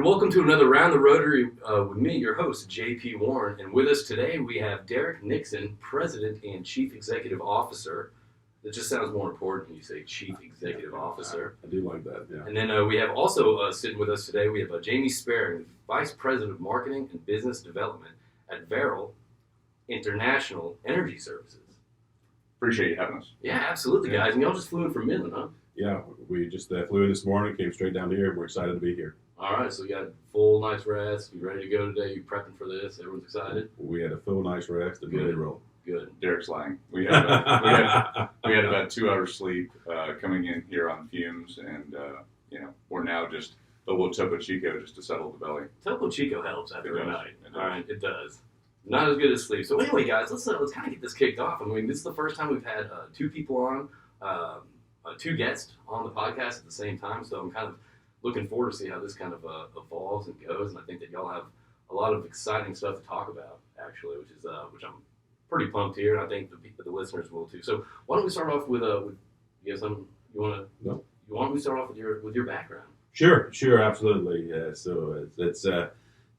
And welcome to another Round the Rotary with me, your host, J.P. Warren. And with us today, we have Derek Nixon, President and Chief Executive Officer. That just sounds more important when you say Chief Executive Officer. I do like that, yeah. And then we have also sitting with us today, we have Jayme Sperring, Vice President of Marketing and Business Development at Varel International Energy Services. Appreciate you having us. Yeah, absolutely, guys. And y'all just flew in from Midland, huh? Yeah, we just flew in this morning, came straight down here, and we're excited to be here. All right, so you got a full night's rest. You ready to go today? You prepping for this? Everyone's excited? We had a full night's rest and ready to roll. Good. Derek's lying. We had about 2 hours sleep coming in here on fumes, and we're now just a little Topo Chico just to settle the belly. Topo Chico helps after a night. It does. All right, it does. Not as good as sleep. So anyway, guys, let's kind of get this kicked off. I mean, this is the first time we've had two people on, two guests on the podcast at the same time. So I'm kind of looking forward to see how this kind of evolves and goes. And I think that y'all have a lot of exciting stuff to talk about, actually, which I'm pretty pumped here, and I think the listeners will too. So why don't we start off with you have something you want to? No. You want me to start off with your background? Sure, absolutely. So it's the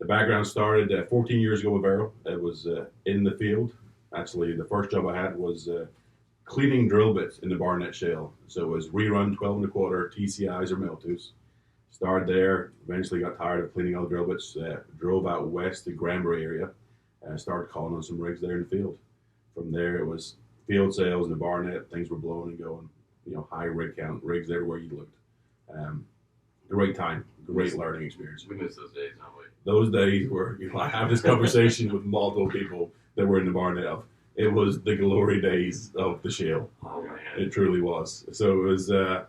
background started 14 years ago with Varel. It was in the field. Actually, the first job I had was cleaning drill bits in the Barnett Shale. So it was rerun 12 1/4 TCIs or Meltus. Started there. Eventually got tired of cleaning all the drill bits. Drove out west to Granbury area. Started calling on some rigs there in the field. From there, it was field sales in the Barnett. Things were blowing and going. High rig count, rigs everywhere you looked. Great time, great learning experience. We miss those days, don't we? Those days were, I have this conversation with multiple people that were in the Barnett. It was the glory days of the shale. Oh, man. It truly was. So it was a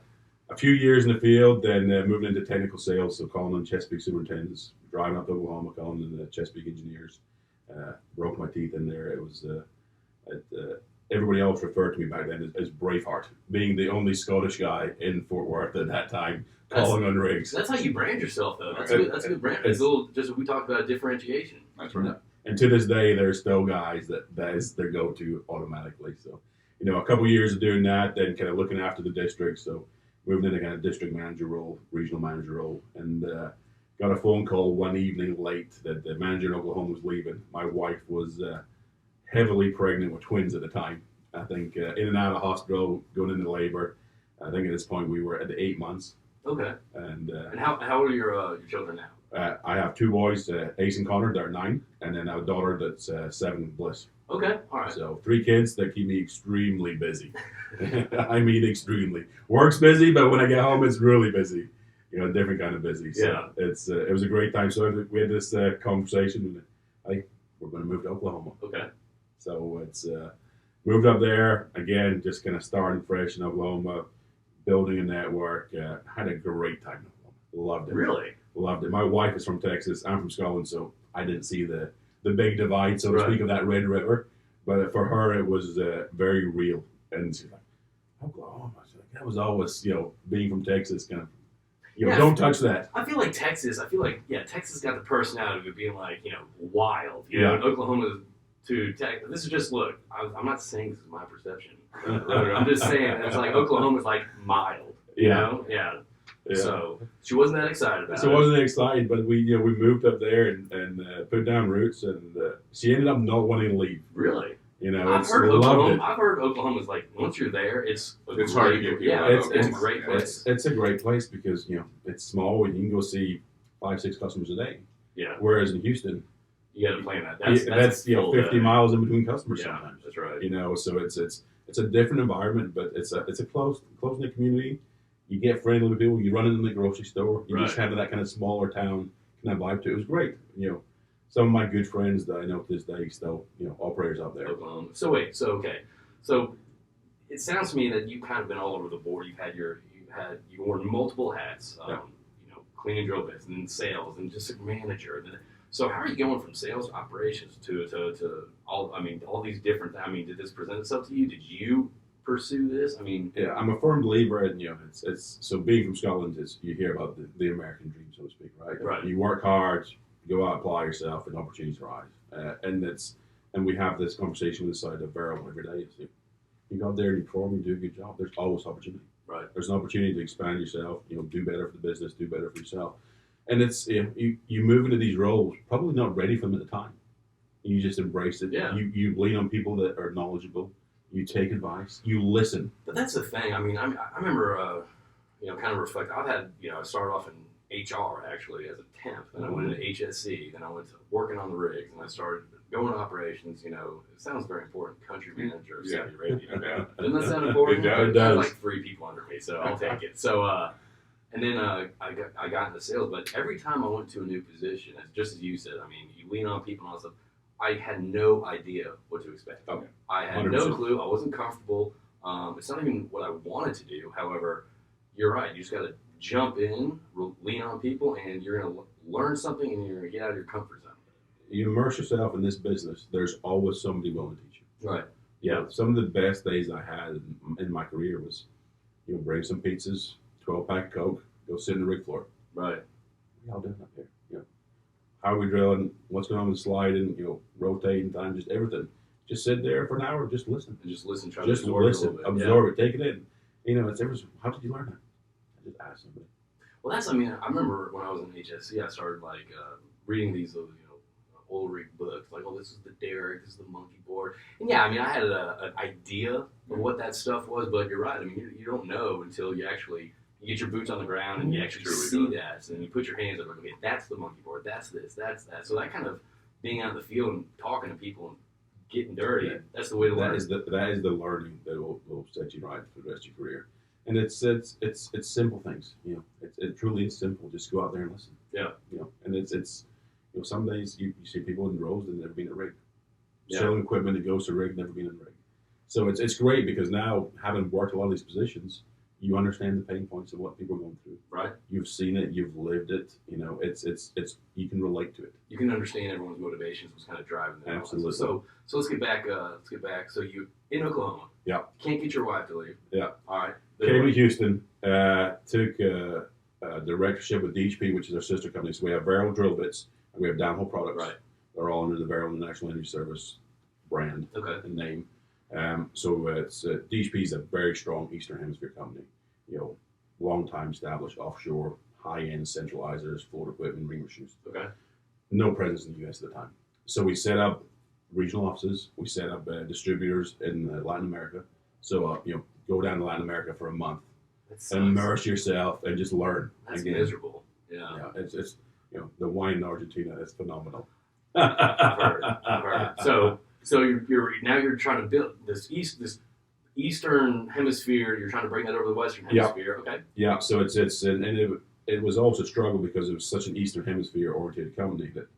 few years in the field, then moving into technical sales, so calling on Chesapeake superintendents, driving up to Oklahoma, calling on the Chesapeake engineers. Broke my teeth in there. It was everybody else referred to me back then as Braveheart, being the only Scottish guy in Fort Worth at that time calling on rigs. That's how you brand yourself, though. That's a good brand. It's a little, just we talked about differentiation. That's right. And to this day, there's still guys that is their go-to automatically. So, a couple years of doing that, then kind of looking after the district. So, moving into kind of district manager role, regional manager role, and got a phone call one evening late that the manager in Oklahoma was leaving. My wife was heavily pregnant with twins at the time. I think in and out of hospital, going into labor. I think at this point we were at the 8 months. Okay. And how old are your children now? I have two boys, Ace and Connor, they're 9, and then I have a daughter that's 7, Bliss. Okay, all right. So 3 kids that keep me extremely busy. I mean extremely. Work's busy, but when I get home, it's really busy. Different kind of busy. So yeah. It was a great time. So we had this conversation, and we're going to move to Oklahoma. Okay. So it's moved up there, again, just kind of starting fresh in Oklahoma, building a network. Had a great time in Oklahoma. Loved it. Really? Loved it. My wife is from Texas. I'm from Scotland, so I didn't see the big divide, so to speak, of that Red River. But for her, it was very real. And she's like, Oklahoma. That was always, being from Texas, kind of, don't touch that. I feel like Texas got the personality of being like, wild. And Oklahoma to Texas. This is just, look, I'm not saying this is my perception. I'm just saying it's like Oklahoma's like mild. Yeah. So she wasn't that excited about it. So wasn't excited, but we moved up there and put down roots, and she ended up not wanting to leave. Really? I've heard Oklahoma's like, once you're there, it's hard to get people. Yeah, it's a great place. It's a great place because it's small and you can go see 5-6 customers a day. Yeah. Whereas in Houston, you got to plan that. That's 50 miles in between customers sometimes. That's right. So it's a different environment, but it's a close knit community. You get friendly with people. You run into the grocery store. You just have that kind of smaller town kind of vibe to it. It was great. Some of my good friends that I know to this day still, operators out there. Oklahoma. So it sounds to me that you've kind of been all over the board. You worn multiple hats. Cleaning drill bits and then sales and just a manager. So how are you going from sales to operations to all these different? Did this present itself to you? Did you pursue this? I'm a firm believer in it's so being from Scotland is you hear about the American dream, so to speak, right? Right. You work hard. Go out, apply yourself, and opportunities arise. And we have this conversation with the side of Varel every day. So you go out there and you perform, you do a good job. There's always opportunity. Right. There's an opportunity to expand yourself. Do better for the business, do better for yourself. And it's you move into these roles probably not ready for them at the time. You just embrace it. Yeah. You lean on people that are knowledgeable. You take advice. You listen. But that's the thing. I mean, I remember, kind of reflect. I've had, I started off in HR actually as a temp, then I went into HSC, then I went to working on the rigs, and I started going to operations. It sounds very important. Country manager of Saudi Arabia. Yeah. Doesn't that sound important? It does. It does. I had like 3 people under me, so I'll take it. So, and then I got into sales, but every time I went to a new position, just as you said, I mean, you lean on people and all that stuff. I had no idea what to expect. Okay. I had 100%. no clue. I wasn't comfortable. It's not even what I wanted to do. However, you're right. You just got to jump in, lean on people, and you're going to learn something, and you're going to get out of your comfort zone. You immerse yourself in this business. There's always somebody willing to teach you. Right. Yeah. Some of the best days I had in my career was, bring some pizzas, 12-pack Coke, go sit in the rig floor. Right. What are y'all doing up here? How are we drilling? What's going on with sliding? Rotating time, just everything. Just sit there for an hour, just listen. And just listen, try Just to absorb listen, it a little bit. absorb it, take it in. It's everything. How did you learn that? I just asked somebody. Well, I remember when I was in HSC, I started reading these old rig books, like, oh, this is the derrick, this is the monkey board. And yeah, I mean, I had an idea of what that stuff was, but you're right. I mean, you don't know until you get your boots on the ground and you actually see that. So then you put your hands up, like, okay, that's the monkey board, that's this, that's that. So that kind of being out in the field and talking to people and getting dirty, that's the way to learn. That is the learning that will set you right for the rest of your career. And it's simple things. It truly is simple. Just go out there and listen. Yeah. And it's some days you see people in roles that have never been in a rig. Yeah. Selling equipment that goes to rig, never been in a rig. So it's great because now, having worked a lot of these positions, you understand the pain points of what people are going through. Right. You've seen it. You've lived it. It's you can relate to it. You can understand everyone's motivations, what's kind of driving them. Absolutely. So let's get back. So you in Oklahoma. Yeah. Can't get your wife to leave. Yeah. All right. Came to Houston. Took directorship with DHP, which is our sister company. So we have Varel drill bits and we have downhole products. Right. They're all under the Varel International Energy Service brand and name. So it's DHP is a very strong Eastern Hemisphere company. Long time established offshore, high-end centralizers, float equipment, ring machines. Okay. No presence in the U.S. at the time. So we set up regional offices. We set up distributors in Latin America. So go down to Latin America for a month, immerse yourself, and just learn. That's again. miserable. Yeah. Yeah. It's the wine in Argentina is phenomenal. I've heard. So you're trying to build this Eastern Hemisphere. You're trying to bring that over to the Western Hemisphere. Yeah. Okay. Yeah. So it was also a struggle because it was such an Eastern Hemisphere oriented company that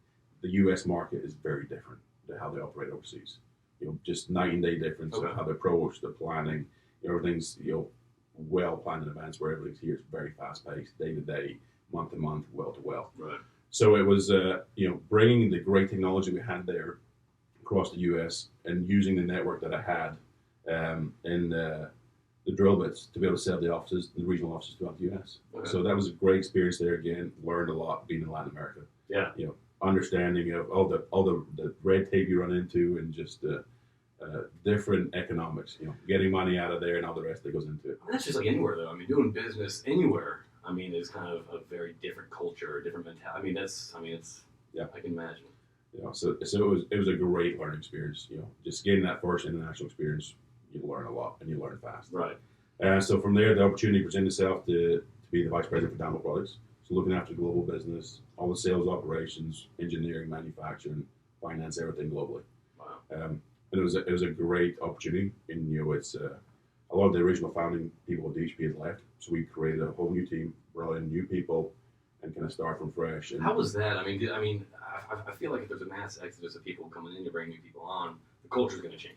the U.S. market is very different to how they operate overseas. Just night and day difference of how they approach the planning. Everything's well planned in advance. Where everything's here is very fast paced, day to day, month to month, well to well. Right. So it was bringing the great technology we had there across the U.S. and using the network that I had in the drill bits to be able to sell the regional offices throughout the U.S. Okay. So that was a great experience there. Again, learned a lot being in Latin America. Yeah. Understanding of all the red tape you run into and just different economics. Getting money out of there and all the rest that goes into it. That's just like anywhere, though. I mean, doing business anywhere. I mean, is kind of a very different culture, a different mentality. I can imagine. So it was a great learning experience. Just getting that first international experience, you learn a lot and you learn fast. Right. So from there, the opportunity presented itself to be the vice president for downhole products. So looking after global business, all the sales operations, engineering, manufacturing, finance, everything globally. Wow. And it was a great opportunity. And it's a lot of the original founding people at DHP had left, so we created a whole new team, brought in new people, and kind of start from fresh. And how was that? I feel like if there's a mass exodus of people coming in to bring new people on, the culture's going to change.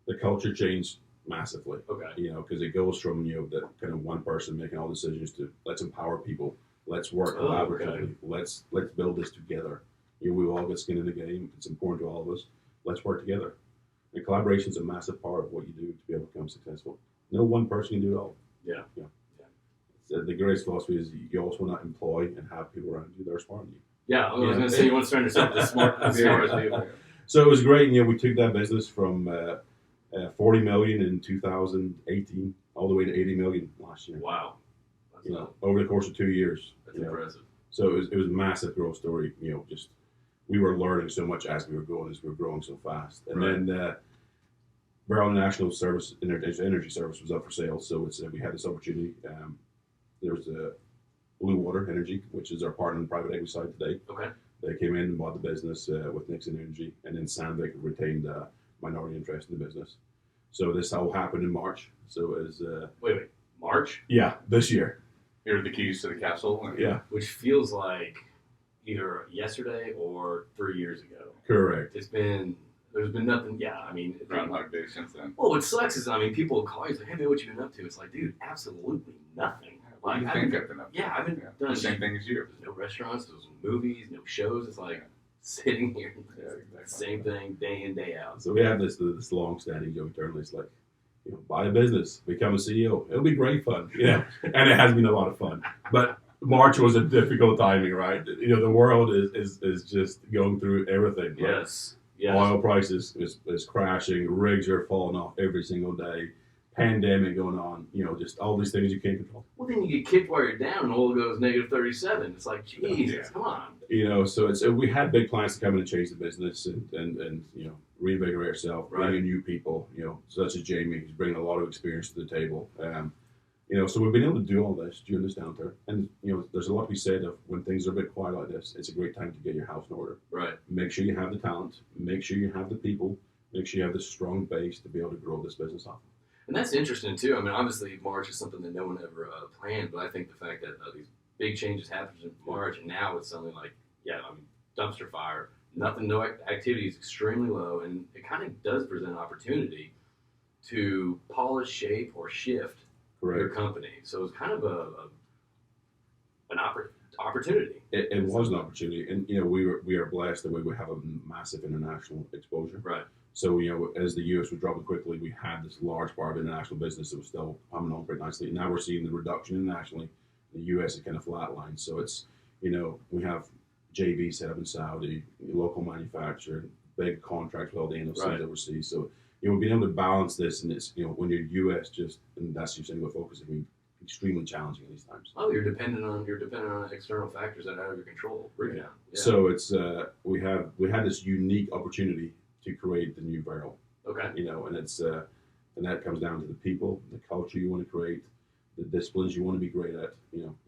The culture changed massively. Okay. Because it goes from that kind of one person making all decisions to let's empower people, let's work collaboratively, okay. let's build this together. We've all got skin in the game. It's important to all of us. Let's work together. And collaboration is a massive part of what you do to be able to become successful. No one person can do it all. Yeah. The greatest philosophy is you also want to employ and have people around you that are smart than you. Yeah, I was going to say you want to surround yourself with smart as people. So it was great. We took that business from 40 million in 2018 all the way to 80 million last year. Wow. Over the course of 2 years. That's impressive. So it was a massive growth story. Just we were learning so much as we were growing so fast. And then Varel International Energy Service was up for sale, so we had this opportunity. There was Blue Water Energy, which is our partner on the private equity side today. Okay. They came in and bought the business with Nixon Energy, and then Sandvik retained a minority interest in the business. So this all happened in March. So it was wait, March? Yeah, this year. Here are the keys to the castle. Yeah, which feels like either yesterday or 3 years ago. correct. There's been nothing. Yeah, I mean, Groundhog Day since then. Well, what sucks is, I mean, people call you and say, "Hey, man, what you been up to?" It's like, dude, absolutely nothing. What do you think I've been up to? Yeah, I haven't done the same thing as you. There's no restaurants, there's no movies, no shows. It's like sitting here, Exactly. same thing, day in, day out. So we have this long-standing joke internally. It's like, buy a business, become a CEO. It'll be great fun, and it has been a lot of fun. But March was a difficult timing, right? The world is just going through everything. Right? Yes. Oil prices is crashing. Rigs are falling off every single day. Pandemic going on. Just all these things you can't control. Well, then you get kicked while you're down, and oil goes negative 37. It's like, Jesus, come on. So we had big plans to come in and change the business and reinvigorate ourselves, bring in new people, such as Jayme, who's bringing a lot of experience to the table. So we've been able to do all this during this downturn. And, there's a lot to be said of when things are a bit quiet like this, it's a great time to get your house in order. Right. Make sure you have the talent, make sure you have the people, make sure you have the strong base to be able to grow this business off. And that's interesting, too. I mean, obviously, March is something that no one ever planned, but I think the fact that these big changes happened in March, and now it's something like, dumpster fire, nothing, no activity is extremely low, and it kind of does present an opportunity to polish, shape, or shift your company. So it's kind of an opportunity. It was an opportunity, and we are blessed that we would have a massive international exposure. Right. So as the U.S. was dropping quickly, we had this large part of international business that was still humming on pretty nicely. Now we're seeing the reduction internationally. The U.S. is kind of flatlined. So it's we have JV set up in Saudi, local manufacturer, big contracts with all the NOCs overseas. So being able to balance this, and it's when you're U.S. and that's your single focus, it can be extremely challenging in these times. Oh, you're dependent on external factors that are out of your control. Right now. Yeah. So it's we had this unique opportunity to create the new Varel. Okay. And it's and that comes down to the people, the culture you want to create, the disciplines you want to be great at.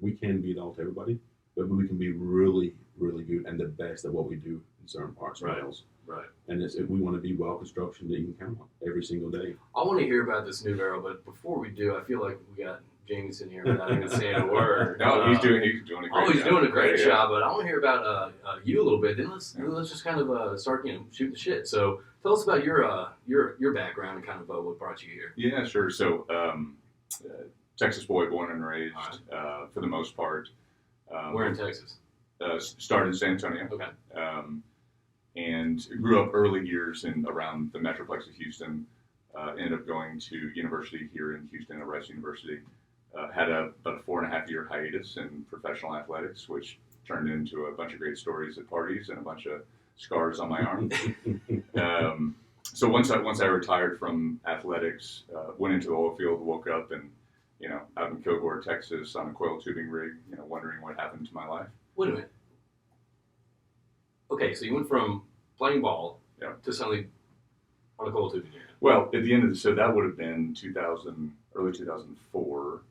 We can be it all to everybody, but we can be really, really good and the best at what we do in certain parts of Wales. Right. And we want to be well construction that you can count on every single day. I want to hear about this new Varel, but before we do, I feel like we got James in here without even saying a word. No, he's doing a great job. Oh, he's doing a great job, but I want to hear about you a little bit. Then let's just kind of start shooting the shit. So tell us about your background and kind of what brought you here. Yeah, sure. So Texas boy, born and raised for the most part. Where in Texas? Started in San Antonio. Okay. And grew up early years around the Metroplex of Houston. Ended up going to university here in Houston at Rice University. Had about a 4.5-year hiatus in professional athletics, which turned into a bunch of great stories at parties and a bunch of scars on my arm. So once I retired from athletics, went into the oil field, woke up and out in Kilgore, Texas, on a coil tubing rig, wondering what happened to my life. Wait a minute. Okay, so you went from playing ball to suddenly on a coil tubing rig. Well, at the end of so that would have been early 2004.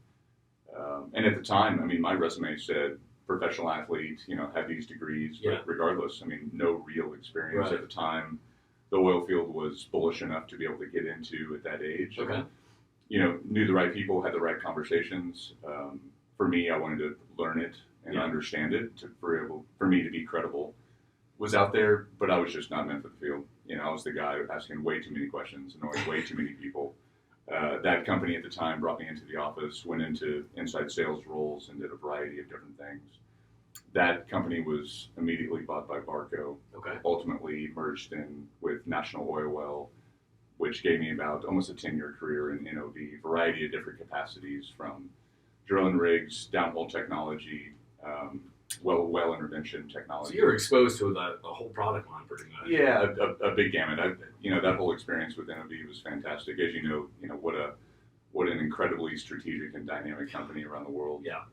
And at the time, I mean, my resume said professional athlete, had these degrees, but regardless, I mean, no real experience at the time. The oil field was bullish enough to be able to get into at that age. Okay. Knew the right people, had the right conversations. For me, I wanted to learn it and understand it for me to be credible. Was out there, but I was just not meant for the field. I was the guy asking way too many questions, annoying way too many people. That company at the time brought me into the office, went into inside sales roles, and did a variety of different things. That company was immediately bought by Barco. Okay. Ultimately merged in with National Oil Well, which gave me about almost a 10-year career in NOV, variety of different capacities from drilling rigs, downhole technology, well intervention technology. So you were exposed to the whole product line pretty much. Yeah, a big gamut. That whole experience with NOV was fantastic. As you know, what an incredibly strategic and dynamic company around the world. Yeah.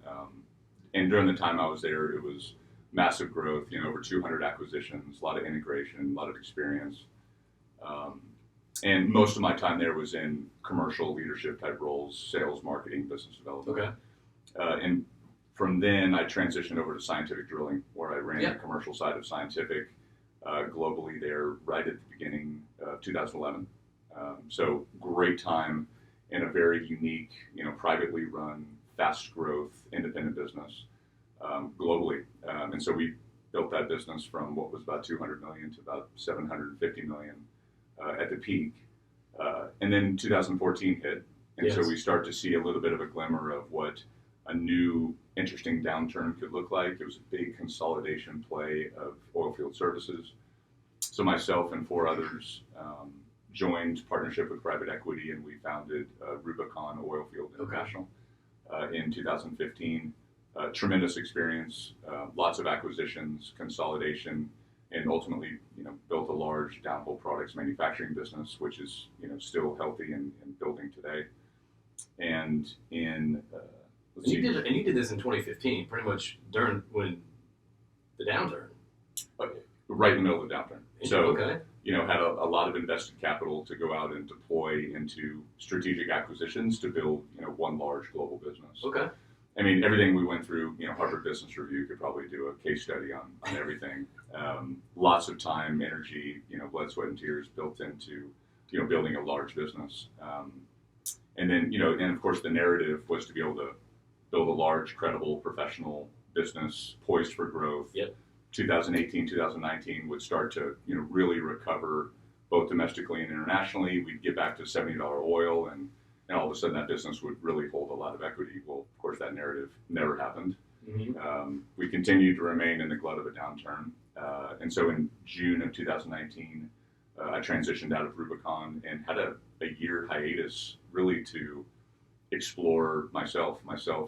And during the time I was there, it was massive growth, over 200 acquisitions, a lot of integration, a lot of experience. And most of my time there was in commercial leadership type roles, sales, marketing, business development. Okay. And from then I transitioned over to scientific drilling, where I ran the commercial side of scientific globally there right at the beginning of 2011. So great time in a very unique, privately run, fast growth, independent business globally. And so we built that business from what was about 200 million to about 750 million at the peak. And then 2014 hit. And so we start to see a little bit of a glimmer of what a new, interesting downturn could look like. It was a big consolidation play of oilfield services. So myself and 4 others joined partnership with private equity, and we founded Rubicon Oilfield International in 2015. Tremendous experience, lots of acquisitions, consolidation, and ultimately, built a large downhole products manufacturing business, which is, still healthy and building today. And in you did this in 2015, pretty much during the downturn. Right in the middle of the downturn. So, okay. Had a lot of invested capital to go out and deploy into strategic acquisitions to build, one large global business. Okay. I mean, everything we went through, Harvard Business Review could probably do a case study on everything. Lots of time, energy, blood, sweat, and tears built into, building a large business. And then, and of course the narrative was to be able to build a large, credible, professional business poised for growth. Yep. 2018, 2019 would start to, really recover both domestically and internationally. We'd get back to $70 oil, and all of a sudden that business would really hold a lot of equity. Well, of course, that narrative never happened. Mm-hmm. We continued to remain in the glut of a downturn. And so in June of 2019, I transitioned out of Rubicon and had a year hiatus really to explore myself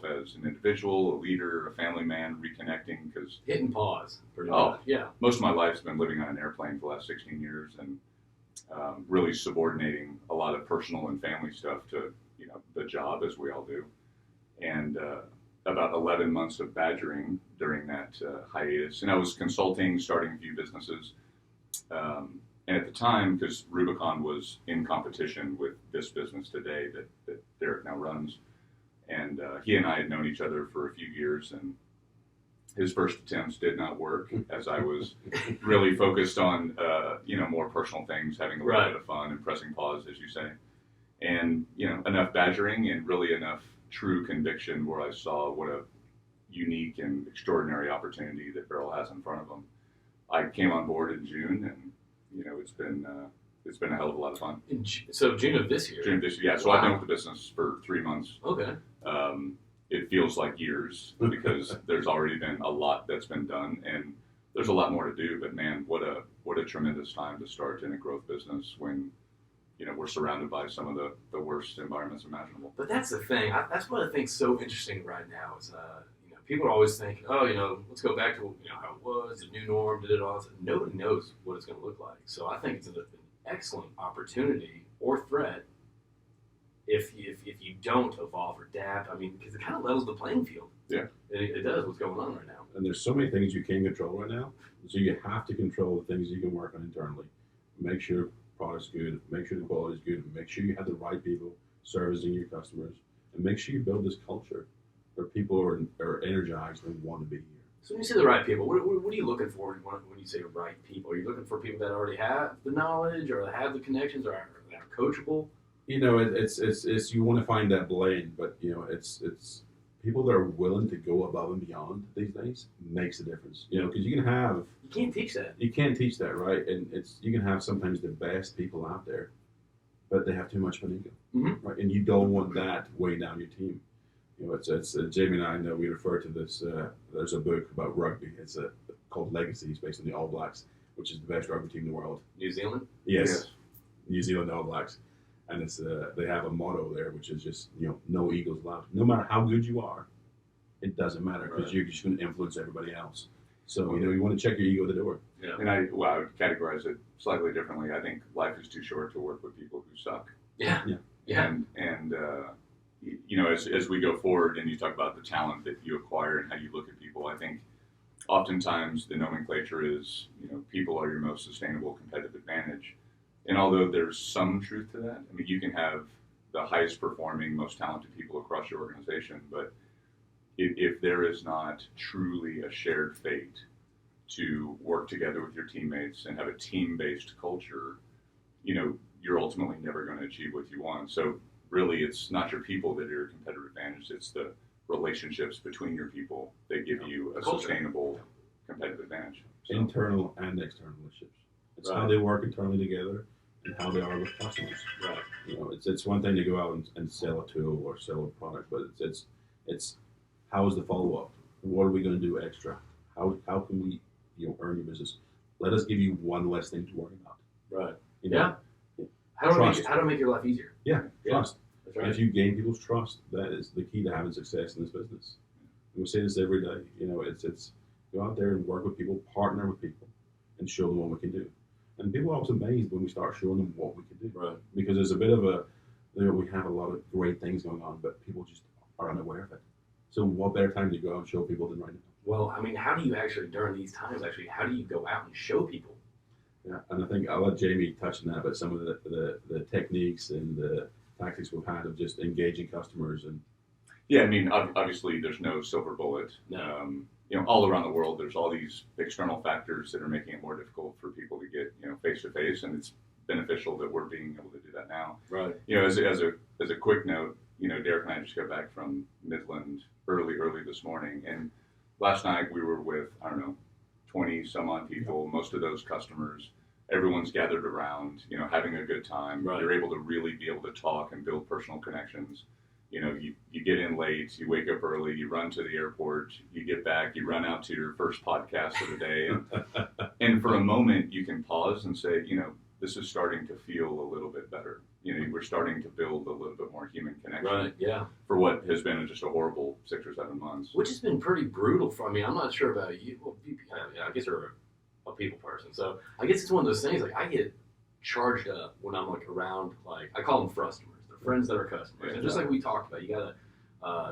as an individual, a leader, a family man, reconnecting. Because hitting pause, pretty much. Yeah. Most of my life's been living on an airplane for the last 16 years, and really subordinating a lot of personal and family stuff to the job, as we all do. And about 11 months of badgering during that hiatus, and I was consulting, starting a few businesses. And at the time, because Rubicon was in competition with this business today that Derek now runs, and he and I had known each other for a few years, and his first attempts did not work, as I was really focused on, more personal things, having a little bit of fun and pressing pause, as you say. And, enough badgering and really enough true conviction where I saw what a unique and extraordinary opportunity that Varel has in front of him. I came on board in June, and it's been a hell of a lot of fun. So June of this year? June of this year, yeah. So I've been with the business for 3 months. Okay. It feels like years because there's already been a lot that's been done, and there's a lot more to do. But man, what a tremendous time to start in a growth business when we're surrounded by some of the worst environments imaginable. But that's the thing. That's what I think's so interesting right now is people are always thinking, let's go back to how it was, the new norm, did it all. Nobody knows what it's going to look like. So I think it's an excellent opportunity or threat if you don't evolve or adapt. I mean, because it kind of levels the playing field. Yeah. It does what's going on right now. And there's so many things you can't control right now. So you have to control the things you can work on internally. Make sure product's good, make sure the quality is good, make sure you have the right people servicing your customers, and make sure you build this culture where people are energized and want to be here. So when you say the right people, what are you looking for when you say right people? Are you looking for people that already have the knowledge or have the connections or are coachable? It's you want to find that blend, but it's people that are willing to go above and beyond these days makes a difference. Because you can't teach that. You can't teach that, right? And you can have sometimes the best people out there, but they have too much of an ego, right? And you don't want that weighing down your team. It's Jayme and I know we refer to this. There's a book about rugby. It's called Legacies, based on the All Blacks, which is the best rugby team in the world. New Zealand. Yes. New Zealand All Blacks. And it's they have a motto there, which is just no egos allowed. No matter how good you are, it doesn't matter because you're just going to influence everybody else. So you want to check your ego at the door. Yeah. And I would categorize it slightly differently. I think life is too short to work with people who suck. Yeah. And as we go forward and you talk about the talent that you acquire and how you look at people, I think oftentimes the nomenclature is, people are your most sustainable competitive advantage. And although there's some truth to that, I mean, you can have the highest performing, most talented people across your organization, but if there is not truly a shared fate to work together with your teammates and have a team-based culture, you're ultimately never going to achieve what you want. So really, it's not your people that are your competitive advantage, it's the relationships between your people that give you a sustainable competitive advantage. So, internal and external relationships. It's how they work internally together and how they are with customers. Right. It's one thing to go out and sell a tool or sell a product, but it's how is the follow up? What are we going to do extra? How can we earn your business? Let us give you one less thing to worry about. Right. Yeah. How do I make your life easier? Yeah. Trust. That's right. If you gain people's trust, that is the key to having success in this business. And we say this every day. It's go out there and work with people, partner with people, and show them what we can do. And people are always amazed when we start showing them what we can do. Right. Because there's a bit of we have a lot of great things going on, but people just are unaware of it. So what better time to go out and show people than right now? Well, I mean, how do you actually, during these times, how do you go out and show people? Yeah, and I think I'll let Jayme touch on that, but some of the techniques and the tactics we've had of just engaging customers and. Yeah, I mean, obviously there's no silver bullet. No. All around the world, there's all these external factors that are making it more difficult for people to get, face to face, and it's beneficial that we're being able to do that now. Right. As a quick note, Derek and I just got back from Midland early this morning, and last night we were with 20 some odd people, most of those customers. Everyone's gathered around, having a good time. Right. You're able to really be able to talk and build personal connections. You get in late, you wake up early, you run to the airport, you get back, you run out to your first podcast of the day, and for a moment you can pause and say, this is starting to feel a little bit better. We're starting to build a little bit more human connection. Right. Yeah. For what has been just a horrible 6 or 7 months. Which has been pretty brutal for me. I'm not sure about you. Well, I guess you're a people person, so I guess it's one of those things. Like I get charged up when I'm around. I call them frustomers. They're friends that are customers. And just like we talked about, you gotta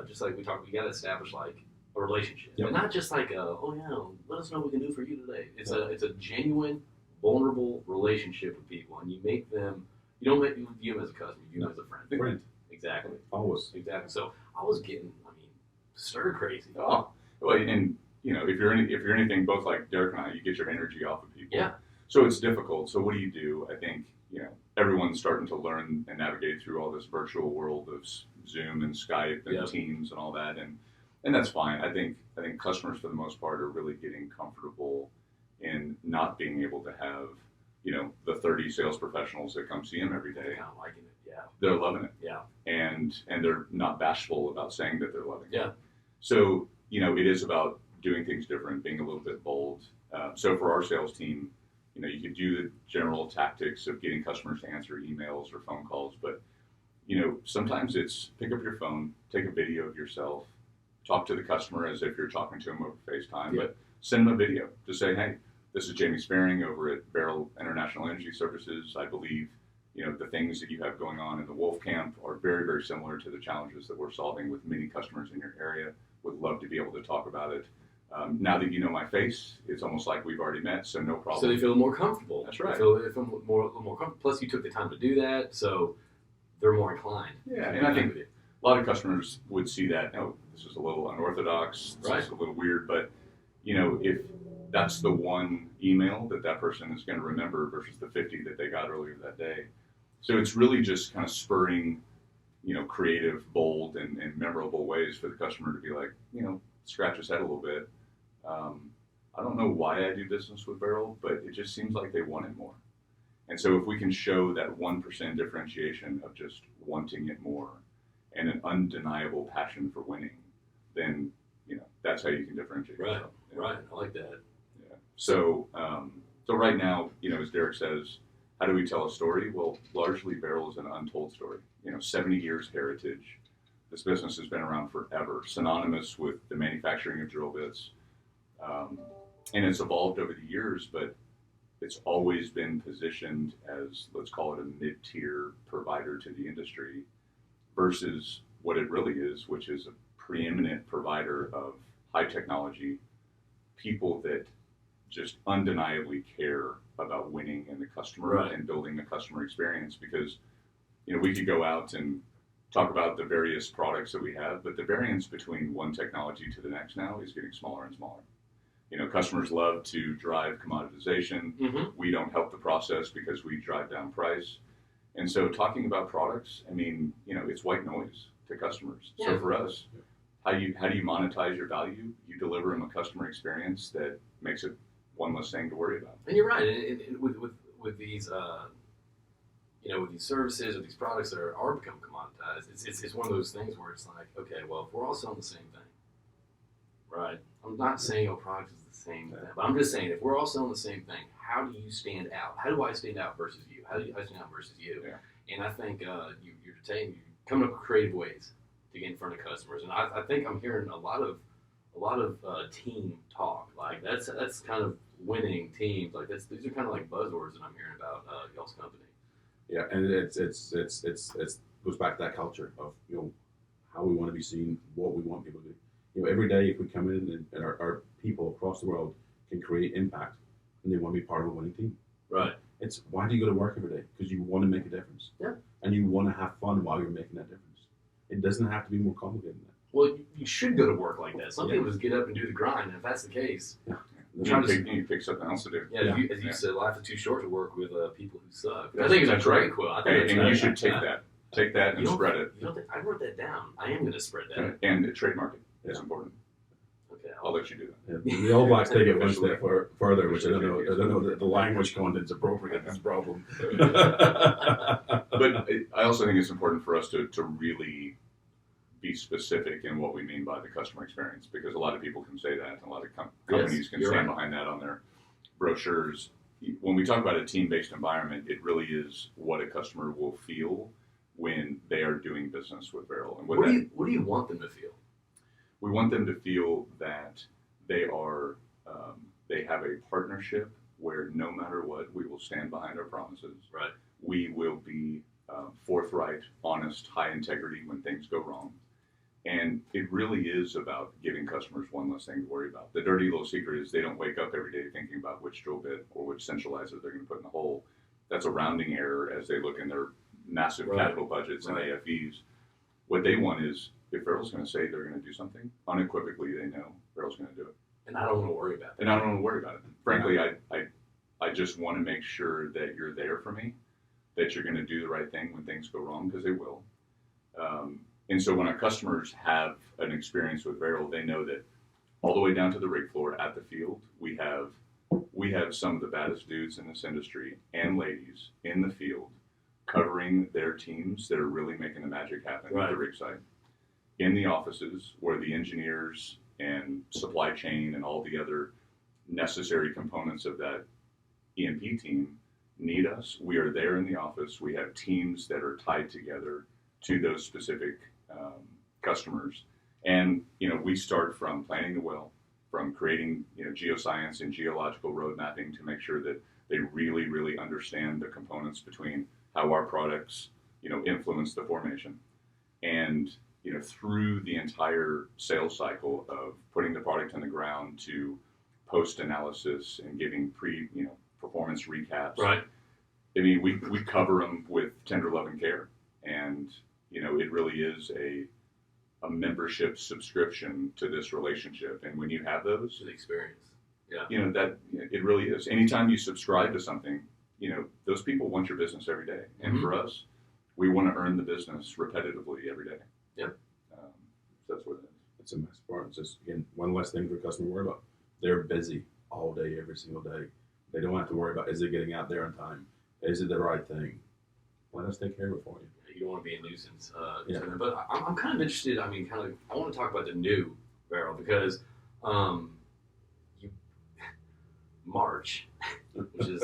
you gotta establish a relationship, and not just let us know what we can do for you today. It's a genuine, vulnerable relationship with people, and you make them. You don't view them as a customer. You view them as a friend. Friend. Exactly. Always. Exactly. So I was getting, stir crazy. Oh, well, and if you're anything, both like Derek and I, you get your energy off of people. Yeah. So it's difficult. So what do you do? I think everyone's starting to learn and navigate through all this virtual world of Zoom and Skype and Teams and all that, and that's fine. I think customers for the most part are really getting comfortable in not being able to have the 30 sales professionals that come see them every day. Kind of liking it. Yeah. They're loving it. Yeah. And they're not bashful about saying that they're loving it. Yeah. So it is about doing things different, being a little bit bold. So for our sales team, you could do the general tactics of getting customers to answer emails or phone calls, but sometimes it's pick up your phone, take a video of yourself, talk to the customer as if you're talking to them over FaceTime, but send them a video to say, hey, this is Jayme Sperring over at Varel International Energy Services. I believe the things that you have going on in the Wolf Camp are very, very similar to the challenges that we're solving with many customers in your area. Would love to be able to talk about it. Now that you know my face, it's almost like we've already met, so no problem. So they feel more comfortable. That's right. They feel more comfortable. Plus, you took the time to do that, so they're more inclined. Yeah, and I think a lot of customers would see that. Oh, this is a little unorthodox. This is a little weird, but if that's the one email that person is going to remember versus the 50 that they got earlier that day. So it's really just kind of spurring, creative, bold, and memorable ways for the customer to be like, scratch his head a little bit. I don't know why I do business with Varel, but it just seems like they want it more. And so if we can show that 1% differentiation of just wanting it more and an undeniable passion for winning, then, that's how you can differentiate yourself. Right. I like that. Yeah. So right now, as Derek says, how do we tell a story? Well, largely Varel is an untold story. 70 years heritage. This business has been around forever, synonymous with the manufacturing of drill bits. And it's evolved over the years, but it's always been positioned as, let's call it a mid-tier provider to the industry versus what it really is, which is a preeminent provider of high technology, people that just undeniably care about winning in the customer Right. and building the customer experience. Because we could go out and talk about the various products that we have, but the variance between one technology to the next now is getting smaller and smaller. Customers love to drive commoditization. Mm-hmm. We don't help the process because we drive down price. And so talking about products, it's white noise to customers. Yeah. So for us, how do you monetize your value? You deliver them a customer experience that makes it one less thing to worry about. And you're right. And with these, with these services or these products that are becoming commoditized, it's one of those things where it's like, okay, well, if we're all selling the same thing, right? I'm not saying your product is the same thing, but I'm just saying if we're all selling the same thing, how do you stand out? How do I stand out versus you? How do I stand out versus you? Yeah. And I think you're coming up with creative ways to get in front of customers, and I think I'm hearing a lot of team talk. Like that's kind of winning teams. Like these are kind of like buzzwords that I'm hearing about y'all's company. Yeah, and it goes back to that culture of how we want to be seen, what we want people to do. Every day if we come in and our people across the world can create impact, and they want to be part of a winning team. Right. It's why do you go to work every day? Because you want to make a difference. Yeah. And you want to have fun while you're making that difference. It doesn't have to be more complicated than that. Well, you should go to work like that. Some people just get up and do the grind, and if that's the case, You pick something else to do. yeah. As you said, life is too short to work with people who suck. I think it's a great quote. I think And you should take that and spread it. You don't think I wrote that down? I am going to spread that. And trademark it is important. Okay, I'll let you do that. Yeah, the All Blacks take it one step further, which I don't know that the language content's appropriate. That's a problem. But I also think it's important for us to really be specific in what we mean by the customer experience, because a lot of people can say that, and a lot of companies can stand behind that on their brochures. When we talk about a team-based environment, it really is what a customer will feel when they are doing business with Varel. And what do you want them to feel? We want them to feel that they are they have a partnership where no matter what, we will stand behind our promises. Right. We will be forthright, honest, high integrity when things go wrong. And it really is about giving customers one less thing to worry about. The dirty little secret is they don't wake up every day thinking about which drill bit or which centralizer they're going to put in the hole. That's a rounding error as they look in their massive capital budgets and AFEs. What they want is, if Varel's going to say they're going to do something, unequivocally they know Varel's going to do it. And I don't want to worry about that. And I don't want to worry about it. Frankly, I just want to make sure that you're there for me, that you're going to do the right thing when things go wrong, because they will. And so when our customers have an experience with Varel, they know that all the way down to the rig floor at the field, we have some of the baddest dudes in this industry and ladies in the field covering their teams that are really making the magic happen at the rig site. In the offices where the engineers and supply chain and all the other necessary components of that E&P team need us, we are there in the office. We have teams that are tied together to those specific customers. And, we start from planning the well, from creating, geoscience and geological road mapping to make sure that they really, really understand the components between how our products, influence the formation. And, through the entire sales cycle of putting the product on the ground to post-analysis and giving performance recaps. Right. I mean, we cover them with tender love and care. And, it really is a membership subscription to this relationship. And when you have those, the experience. Yeah. That it really is. Anytime you subscribe to something, those people want your business every day. And for us, we want to earn the business repetitively every day. Yep. So that's what it is. It's a massive part. It's just, again, one less thing for a customer to worry about. They're busy all day, every single day. They don't have to worry about, is it getting out there on time? Is it the right thing? Let us take care of it for you. You don't want to be a nuisance. But I'm kind of interested. I want to talk about the new Varel because March, which is,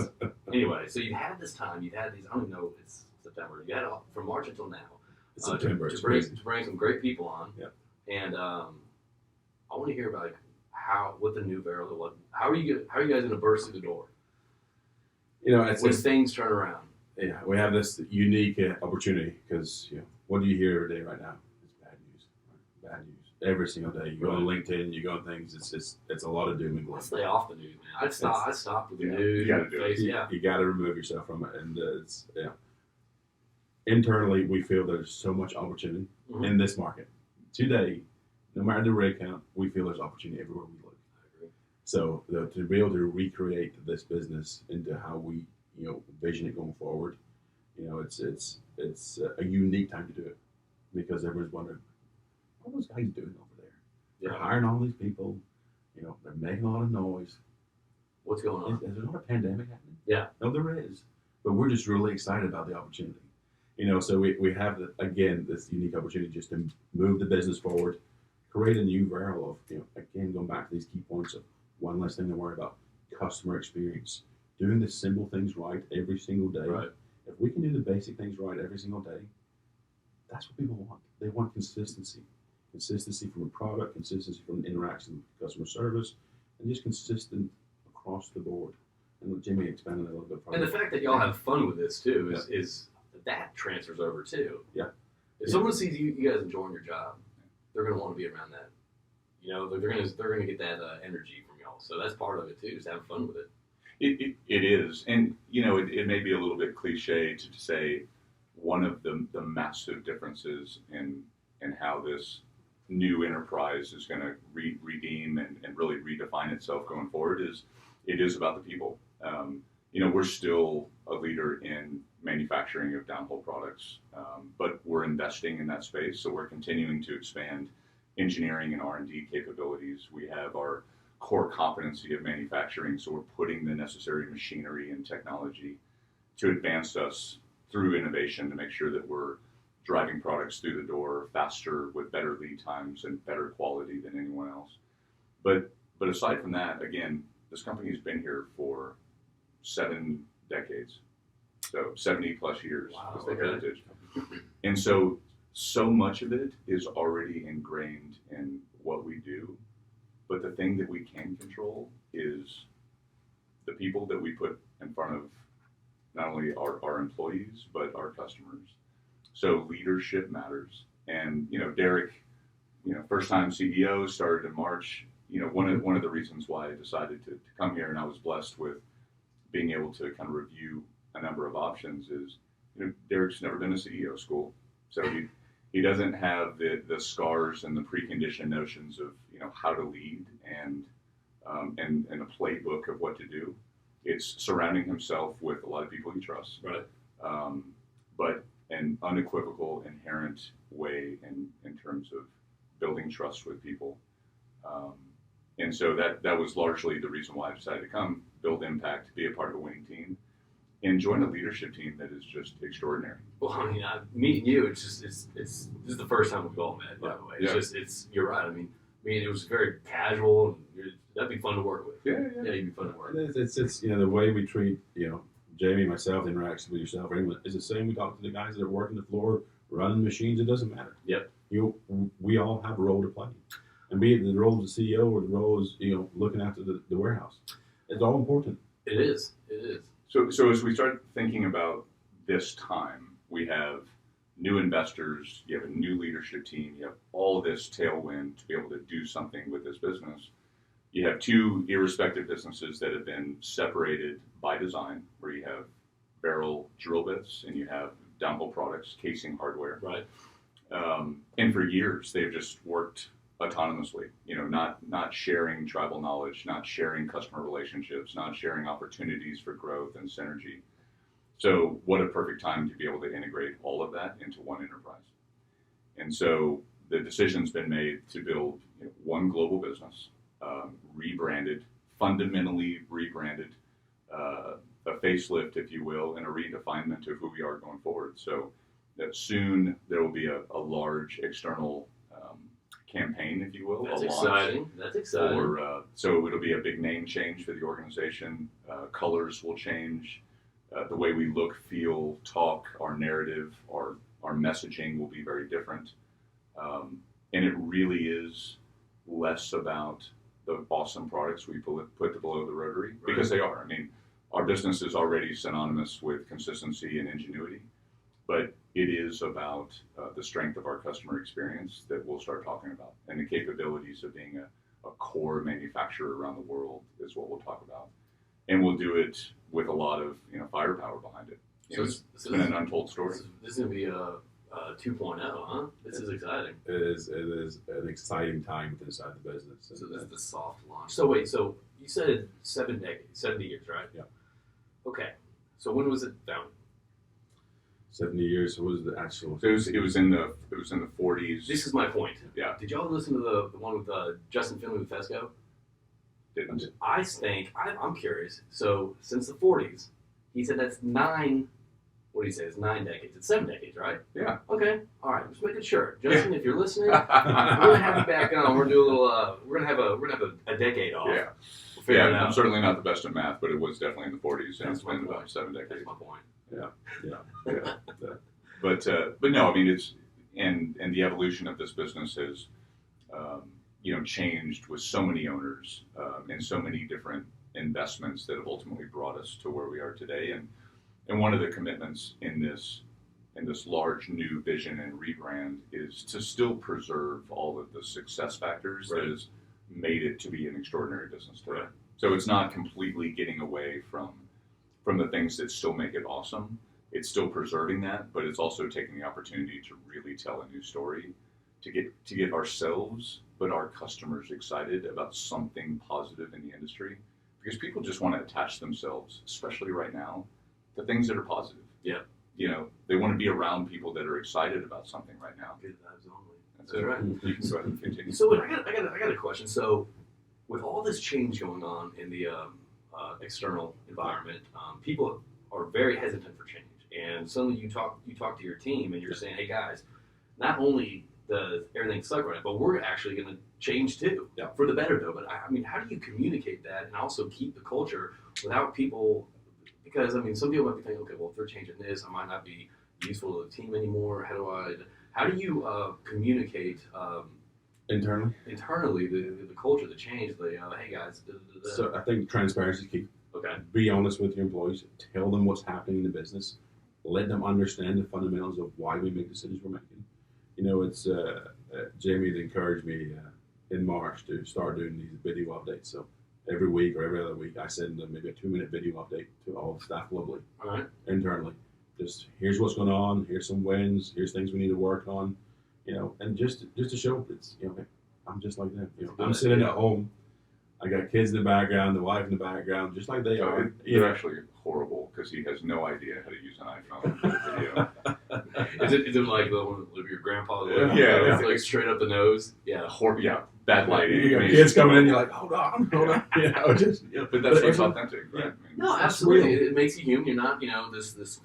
anyway, so you've had this time, you've had these, I don't even know, it's September, you had from March until now. It's September. To bring some great people on. Yeah. And I want to hear about what the new Varel was. How are you guys going to burst through the door? When things turn around. Yeah, we have this unique opportunity because what do you hear every day right now? It's bad bad news every single day. You go on LinkedIn, you go on things. It's a lot of doom and gloom. I stay off the news, man. I stopped with the Yeah, news. you gotta do it. You got to remove yourself from it, and internally we feel there's so much opportunity in this market today. No matter the rig count, we feel there's opportunity everywhere we look. I agree. So to be able to recreate this business into how we vision it going forward, it's a unique time to do it, because everyone's wondering what are those guys doing over there. They're hiring all these people, they're making a lot of noise. What's going on? Is there not a pandemic happening? Yeah. No, there is. But we're just really excited about the opportunity. So we have, again, this unique opportunity just to move the business forward, create a new Varel of, again, going back to these key points of one less thing to worry about, customer experience, doing the simple things right every single day. Right. If we can do the basic things right every single day, that's what people want. They want consistency. Consistency from a product, consistency from an interaction with customer service, and just consistent across the board. And let Jayme expand on that a little bit further. And the fact that y'all have fun with this too is that transfers over too. Yeah. If someone sees you guys enjoying your job, they're gonna want to be around that. They're gonna get that energy from y'all. So that's part of it too, just having fun with it. It is, and it may be a little bit cliche to say one of the massive differences in how this new enterprise is going to redeem and really redefine itself going forward is it is about the people. We're still a leader in manufacturing of downhole products, but we're investing in that space, so we're continuing to expand engineering and R&D capabilities. We have our core competency of manufacturing, so we're putting the necessary machinery and technology to advance us through innovation to make sure that we're driving products through the door faster with better lead times and better quality than anyone else. But aside from that, again, this company's been here for 7 decades, so 70 plus years is the heritage. And so much of it is already ingrained in what we do. But the thing that we can control is the people that we put in front of not only our employees, but our customers. So leadership matters. And, Derek, first time CEO, started in March. One of the reasons why I decided to come here, and I was blessed with being able to kind of review a number of options, is, Derek's never been to CEO school. So he doesn't have the scars and the preconditioned notions of how to lead and a playbook of what to do. It's surrounding himself with a lot of people he trusts, Right. But an unequivocal, inherent way in terms of building trust with people. And so that was largely the reason why I decided to come, build impact, be a part of a winning team, and join a leadership team that is just extraordinary. Well, I mean, meeting you, it's this is the first time we've all met, by the way. You're right. I mean, it was very casual, and that'd be fun to work with. Yeah, you'd be fun to work with. It's the way we treat, Jayme, myself, the interaction with yourself, or anyone is the same. We talk to the guys that are working the floor, running machines. It doesn't matter. Yep. We all have a role to play, and be it the role of the CEO or the role is looking after the warehouse. It's all important. It is. So as we start thinking about this time, we have new investors, you have a new leadership team, you have all this tailwind to be able to do something with this business. You have 2 irrespective businesses that have been separated by design, where you have Varel drill bits and you have downhole products, casing hardware. Right. And for years, they've just worked autonomously, not sharing tribal knowledge, not sharing customer relationships, not sharing opportunities for growth and synergy. So what a perfect time to be able to integrate all of that into one enterprise. And so the decision's been made to build one global business, rebranded, fundamentally rebranded, a facelift, if you will, and a redefinement of who we are going forward. So that soon there will be a large external campaign, if you will. That's exciting. So it'll be a big name change for the organization. Colors will change. The way we look, feel, talk, our narrative, our messaging will be very different. And it really is less about the awesome products we put below the rotary, because they are. I mean, our business is already synonymous with consistency and ingenuity, but it is about the strength of our customer experience that we'll start talking about, and the capabilities of being a core manufacturer around the world is what we'll talk about, and we'll do it with a lot of firepower behind it. It's been an untold story. This is going to be a 2.0, huh? This is exciting. It is an exciting time inside the business. So this is the soft launch. So wait, so you said 7 decades, 70 years, right? Yeah. Okay. So when was it founded? 70 years. What was the actual? It was in the 40s. This is my point. Yeah. Did y'all listen to the one with Justin Finley with Fesco? Didn't. I think I'm curious. So since the 40s, he said that's 9. What do you say? It's 9 decades. It's 7 decades, right? Yeah. Okay. All right. Just making sure, Justin. If you're listening, we're gonna have you back on. We're gonna do a little. We're gonna have a decade off. Yeah. We'll figure it I'm out. certainly not the best at math, but it was definitely in the 40s, and That's it's been my about point. 7 That's decades. my point. Yeah. But no, I mean it's and the evolution of this business has changed with so many owners and so many different investments that have ultimately brought us to where we are today. And one of the commitments in this large new vision and rebrand is to still preserve all of the success factors that has made it to be an extraordinary business today. Right. So it's not completely getting away from the things that still make it awesome. It's still preserving that, but it's also taking the opportunity to really tell a new story, to get ourselves, but our customers excited about something positive in the industry, because people just want to attach themselves, especially right now, to things that are positive. Yeah. They want to be around people that are excited about something right now. Good vibes only. That's That's it. right. You can go ahead and continue. So I got a question. So with all this change going on in the external environment, people are very hesitant for change. And suddenly you talk to your team and you're saying, hey guys, not only does everything suck right now, but we're actually going to change too, for the better though. But I mean, how do you communicate that and also keep the culture without people? Because I mean, some people might be thinking, okay, well, if they're changing this, I might not be useful to the team anymore. How do you communicate Internally. the culture, the change, hey guys. So I think transparency is key. Okay. Be honest with your employees. Tell them what's happening in the business. Let them understand the fundamentals of why we make decisions we're making. It's Jayme had encouraged me in March to start doing these video updates. So every week or every other week, I send them maybe a 2-minute video update to all the staff globally, All right. internally. Just here's what's going on. Here's some wins. Here's things we need to work on. And just to show it's I'm just like them. I'm sitting at home. I got kids in the background, the wife in the background, just like they are. They're actually horrible because he has no idea how to use an iPhone for video. Is it like the one of your grandpa? Yeah. It's like straight up the nose. Yeah. Bad lighting. You got kids coming in, you're like, hold on. But that's what's authentic, right? Yeah. I mean, No, absolutely. It makes you human. You're not, this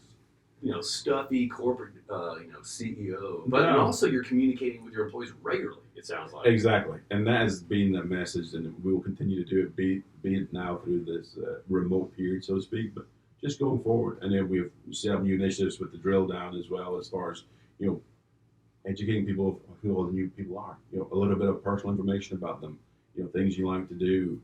stuffy corporate, CEO. But No. also you're communicating with your employees regularly. It sounds like. Exactly, and that has been the message, and we will continue to do it. Be it now through this remote period, so to speak, but just going forward. And then we've set up new initiatives with the drill down as well, as far as educating people of who all the new people are. A little bit of personal information about them. Things you like to do,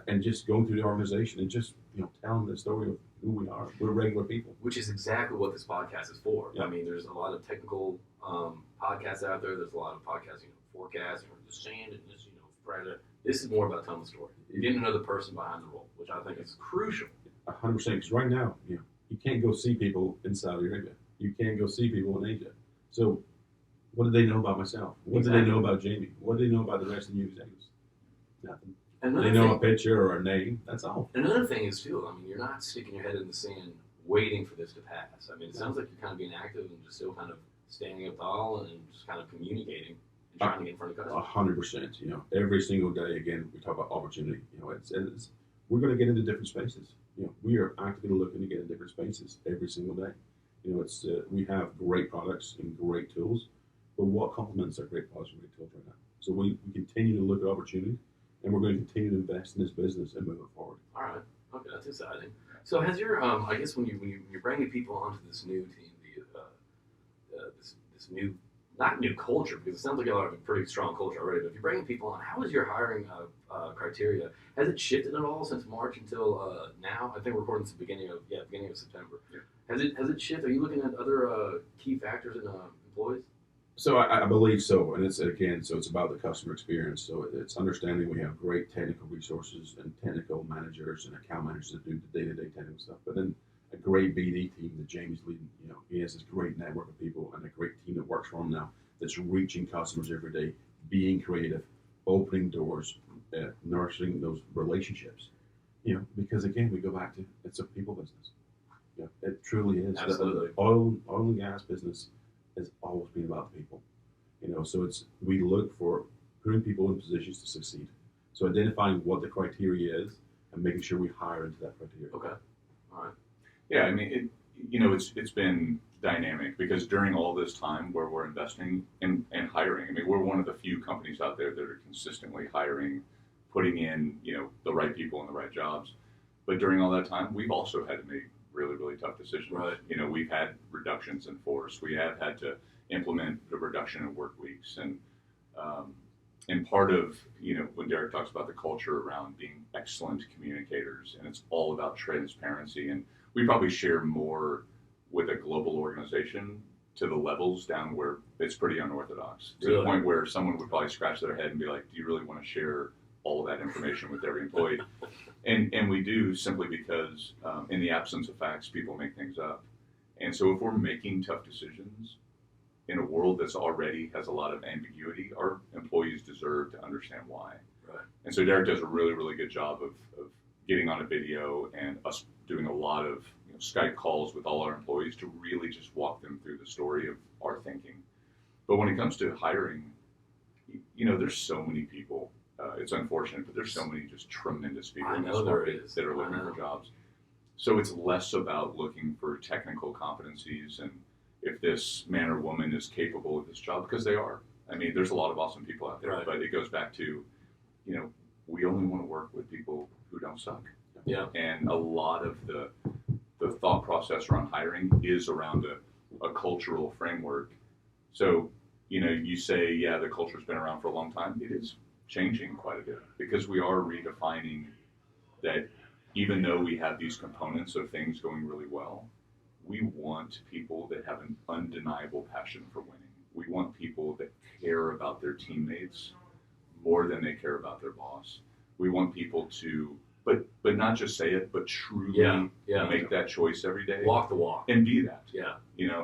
and just going through the organization and just telling the story of who we are. We're regular people. Which is exactly what this podcast is for. Yeah. I mean, there's a lot of technical podcasts out there. There's a lot of podcasts, forecasting or just saying it, just Friday. This is more about telling the story. You're getting another person behind the role, which I think is crucial. 100%. Because right now, you can't go see people in Saudi Arabia. You can't go see people in Asia. So, what do they know about myself? What do they know about Jayme? What do they know about the rest of the new executives? Nothing. They know a picture or a name. That's all. Another thing is too. I mean, you're not sticking your head in the sand waiting for this to pass. I mean, it sounds like you're kind of being active and just still kind of standing up tall and just kind of communicating and trying to get in front of customers. 100%. Every single day. Again, we talk about opportunity. It's we're going to get into different spaces. We are actively looking to get in different spaces every single day. We have great products and great tools, but what complements our great products and great tools right now? So we continue to look at opportunity, and we're going to continue to invest in this business and move it forward. All right. Okay, that's exciting. So has your I guess when you're bringing people onto this new team, this new not new culture, because it sounds like y'all have a pretty strong culture already, but if you're bringing people on, how is your hiring criteria? Has it shifted at all since March until now? I think we're recording this at the beginning of September. Yeah. Has it shifted? Are you looking at other key factors in employees? So I believe so, and it's about the customer experience. So it's understanding we have great technical resources and technical managers and account managers that do the day-to-day technical stuff, but then a great BD team that Jayme's leading. He has this great network of people and a great team that works for him now that's reaching customers every day, being creative, opening doors, nurturing those relationships. Because again, we go back to it's a people business. It truly is. Absolutely. The oil and gas business has always been about the people. So we look for putting people in positions to succeed. So identifying what the criteria is and making sure we hire into that criteria. Okay. All right. Yeah, I mean, it's been dynamic because during all this time where we're investing and hiring, I mean, we're one of the few companies out there that are consistently hiring, putting in, the right people in the right jobs. But during all that time, we've also had to make really, really tough decisions. Right. We've had reductions in force. We have had to implement the reduction in work weeks. And part of, when Derek talks about the culture around being excellent communicators, and it's all about transparency, and we probably share more with a global organization to the levels down where it's pretty unorthodox, to the point where someone would probably scratch their head and be like, do you really want to share all of that information with every employee? And we do, simply because in the absence of facts, people make things up. And so if we're making tough decisions in a world that's already has a lot of ambiguity, our employees deserve to understand why. Right. And so Derek does a really, really good job of getting on a video and us doing a lot of Skype calls with all our employees to really just walk them through the story of our thinking. But when it comes to hiring, there's so many people. It's unfortunate, but there's so many just tremendous people in this market that are looking for jobs. So it's less about looking for technical competencies and if this man or woman is capable of this job, because they are. I mean, there's a lot of awesome people out there, but it goes back to, we only want to work with people who don't suck. Yeah. And a lot of the thought process around hiring is around a cultural framework. So, you say, yeah, the culture's been around for a long time. It is changing quite a bit because we are redefining that even though we have these components of things going really well, we want people that have an undeniable passion for winning. We want people that care about their teammates more than they care about their boss. We want people to, but not just say it, but truly make that choice every day. Walk the walk. And be that. Yeah.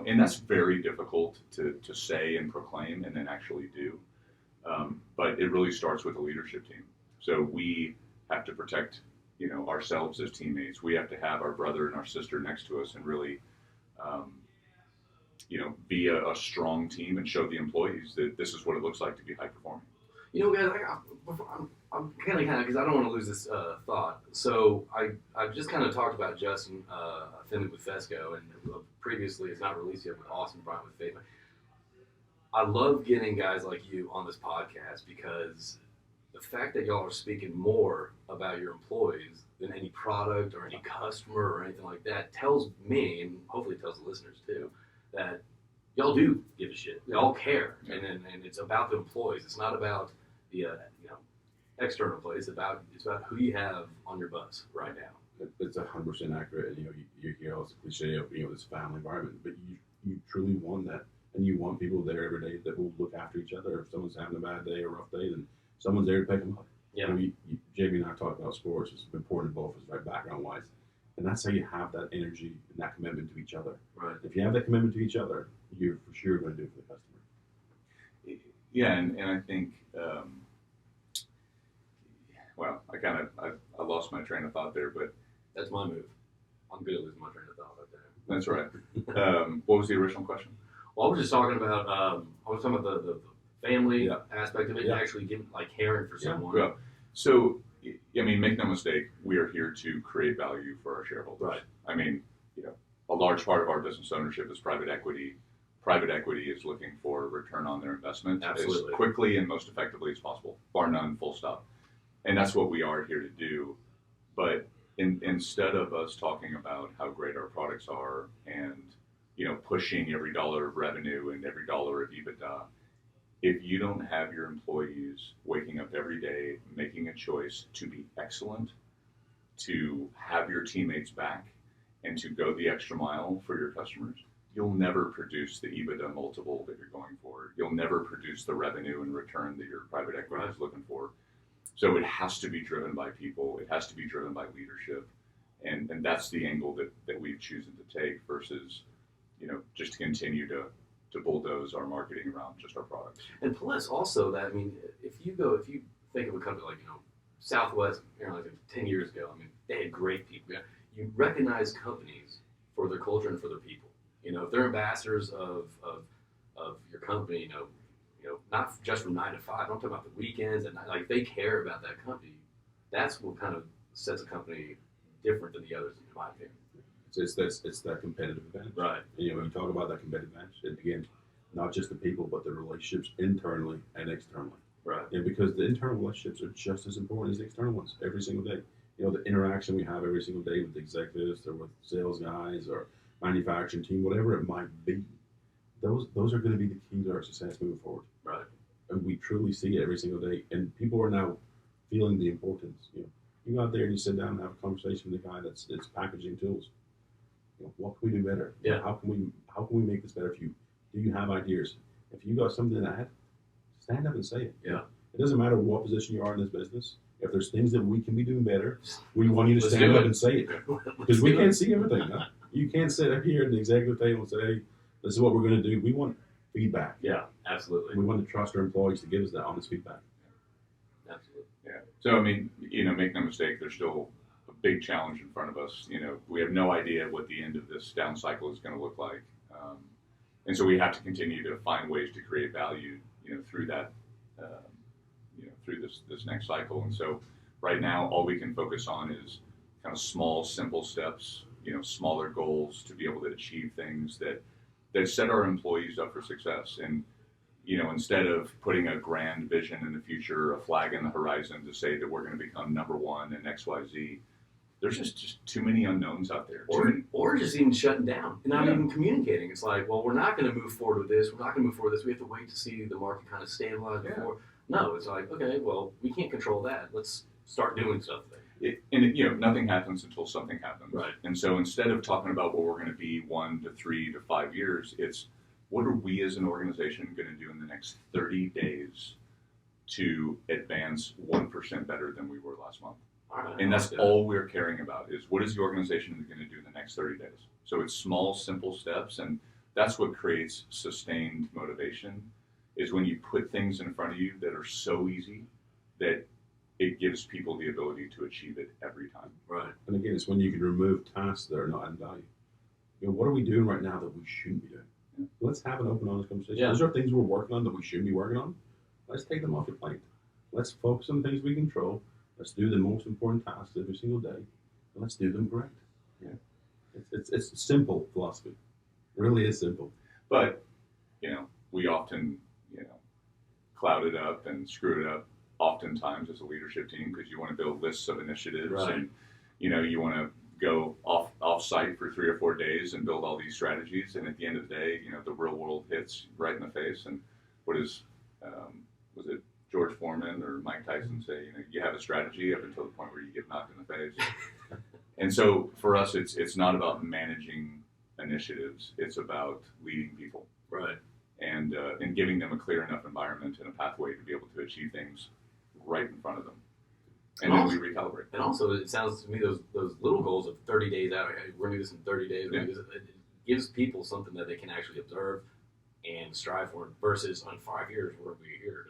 And that's very difficult to say and proclaim and then actually do. But it really starts with the leadership team. So we have to protect, ourselves as teammates. We have to have our brother and our sister next to us and really, be a strong team and show the employees that this is what it looks like to be high performing. Guys, I'm kind of because I don't want to lose this thought. So I've just kind of talked about Justin Finley with Fesco, and previously it's not released yet with Austin Bryant with Faith. I love getting guys like you on this podcast because the fact that y'all are speaking more about your employees than any product or any customer or anything like that tells me, and hopefully tells the listeners too, that y'all do give a shit. Y'all care, and it's about the employees. It's not about the external employees. It's about who you have on your bus right now. It's 100% accurate. And, you hear all this cliche of this family environment, but you truly want that, and you want people there every day that will look after each other. If someone's having a bad day or rough day, then someone's there to pick them up. Yeah. Jayme and I talk about sports. It's important to both of us, right, background-wise. And that's how you have that energy and that commitment to each other. Right. If you have that commitment to each other, you're for sure going to do it for the customer. Yeah, and I think, I lost my train of thought there, but that's my move. I'm good at losing my train of thought right there. That's right. What was the original question? Well, I was just talking about the family aspect of it, and actually caring for someone. Yeah. So, make no mistake, we are here to create value for our shareholders. Right. I mean, a large part of our business ownership is private equity. Private equity is looking for a return on their investment as quickly and most effectively as possible, bar none, full stop. And that's what we are here to do. But instead of us talking about how great our products are and pushing every dollar of revenue and every dollar of EBITDA. If you don't have your employees waking up every day, making a choice to be excellent, to have your teammates back, and to go the extra mile for your customers, you'll never produce the EBITDA multiple that you're going for. You'll never produce the revenue and return that your private equity is looking for. So it has to be driven by people. It has to be driven by leadership. And that's the angle that we've chosen to take versus, just to continue to bulldoze our marketing around just our products. And plus also that, if you think of a company like, Southwest, like 10 years ago, they had great people. You recognize companies for their culture and for their people. If they're ambassadors of your company, not just from 9 to 5, I'm talking about the weekends and like they care about that company. That's what kind of sets a company different than the others, in my opinion. It's that competitive advantage. Right. When you talk about that competitive advantage, and again, not just the people, but the relationships internally and externally. Right. And because the internal relationships are just as important as the external ones every single day. The interaction we have every single day with executives or with sales guys or manufacturing team, whatever it might be, those are going to be the key to our success moving forward. Right. And we truly see it every single day. And people are now feeling the importance. You go out there and you sit down and have a conversation with a guy that's packaging tools. What can we do better? Yeah. How can we make this better for you? Do you have ideas? If you got something to add, stand up and say it. Yeah. It doesn't matter what position you are in this business. If there's things that we can be doing better, we want you to Let's stand do up it. and say it. Because we can't see everything. Huh? You can't sit up here at the executive table and say, hey, this is what we're going to do. We want feedback. Yeah, absolutely. We want to trust our employees to give us that honest feedback. Absolutely. Yeah. So, make no mistake, there's still a big challenge in front of us. We have no idea what the end of this down cycle is going to look like. And so we have to continue to find ways to create value, through that, through this next cycle. And so right now, all we can focus on is kind of small, simple steps, smaller goals to be able to achieve things that set our employees up for success. And, instead of putting a grand vision in the future, a flag in the horizon to say that we're going to become number one in XYZ, there's just too many unknowns out there. Or just even shutting down and not even communicating. It's like, well, we're not going to move forward with this. We're not going to move forward with this. We have to wait to see the market kind of stabilize before. No, it's like, okay, well, we can't control that. Let's start doing something. Nothing happens until something happens. Right. And so instead of talking about what we're going to be 1 to 3 to 5 years, it's what are we as an organization going to do in the next 30 days to advance 1% better than we were last month? And that's all we're caring about is what is the organization going to do in the next 30 days? So it's small, simple steps, and that's what creates sustained motivation is when you put things in front of you that are so easy that it gives people the ability to achieve it every time. Right. And again, it's when you can remove tasks that are not adding value. What are we doing right now that we shouldn't be doing? Yeah. Let's have an open, honest conversation. Yeah. Those are things we're working on that we shouldn't be working on. Let's take them off your plate. Let's focus on things we control. Let's do the most important tasks every single day, and let's do them great. Yeah. It's a simple philosophy. It really is simple. But, we often, cloud it up and screw it up oftentimes as a leadership team because you want to build lists of initiatives and, you want to go off-site for 3 or 4 days and build all these strategies. And at the end of the day, the real world hits right in the face. And what is, was it George Foreman or Mike Tyson say, you have a strategy up until the point where you get knocked in the face. And so for us, it's not about managing initiatives. It's about leading people. Right. And giving them a clear enough environment and a pathway to be able to achieve things right in front of them. And then we recalibrate. And also, it sounds to me those little goals of 30 days out, hey, we're going to do this in 30 days. It gives people something that they can actually observe and strive for versus on 5 years, we're going to be here.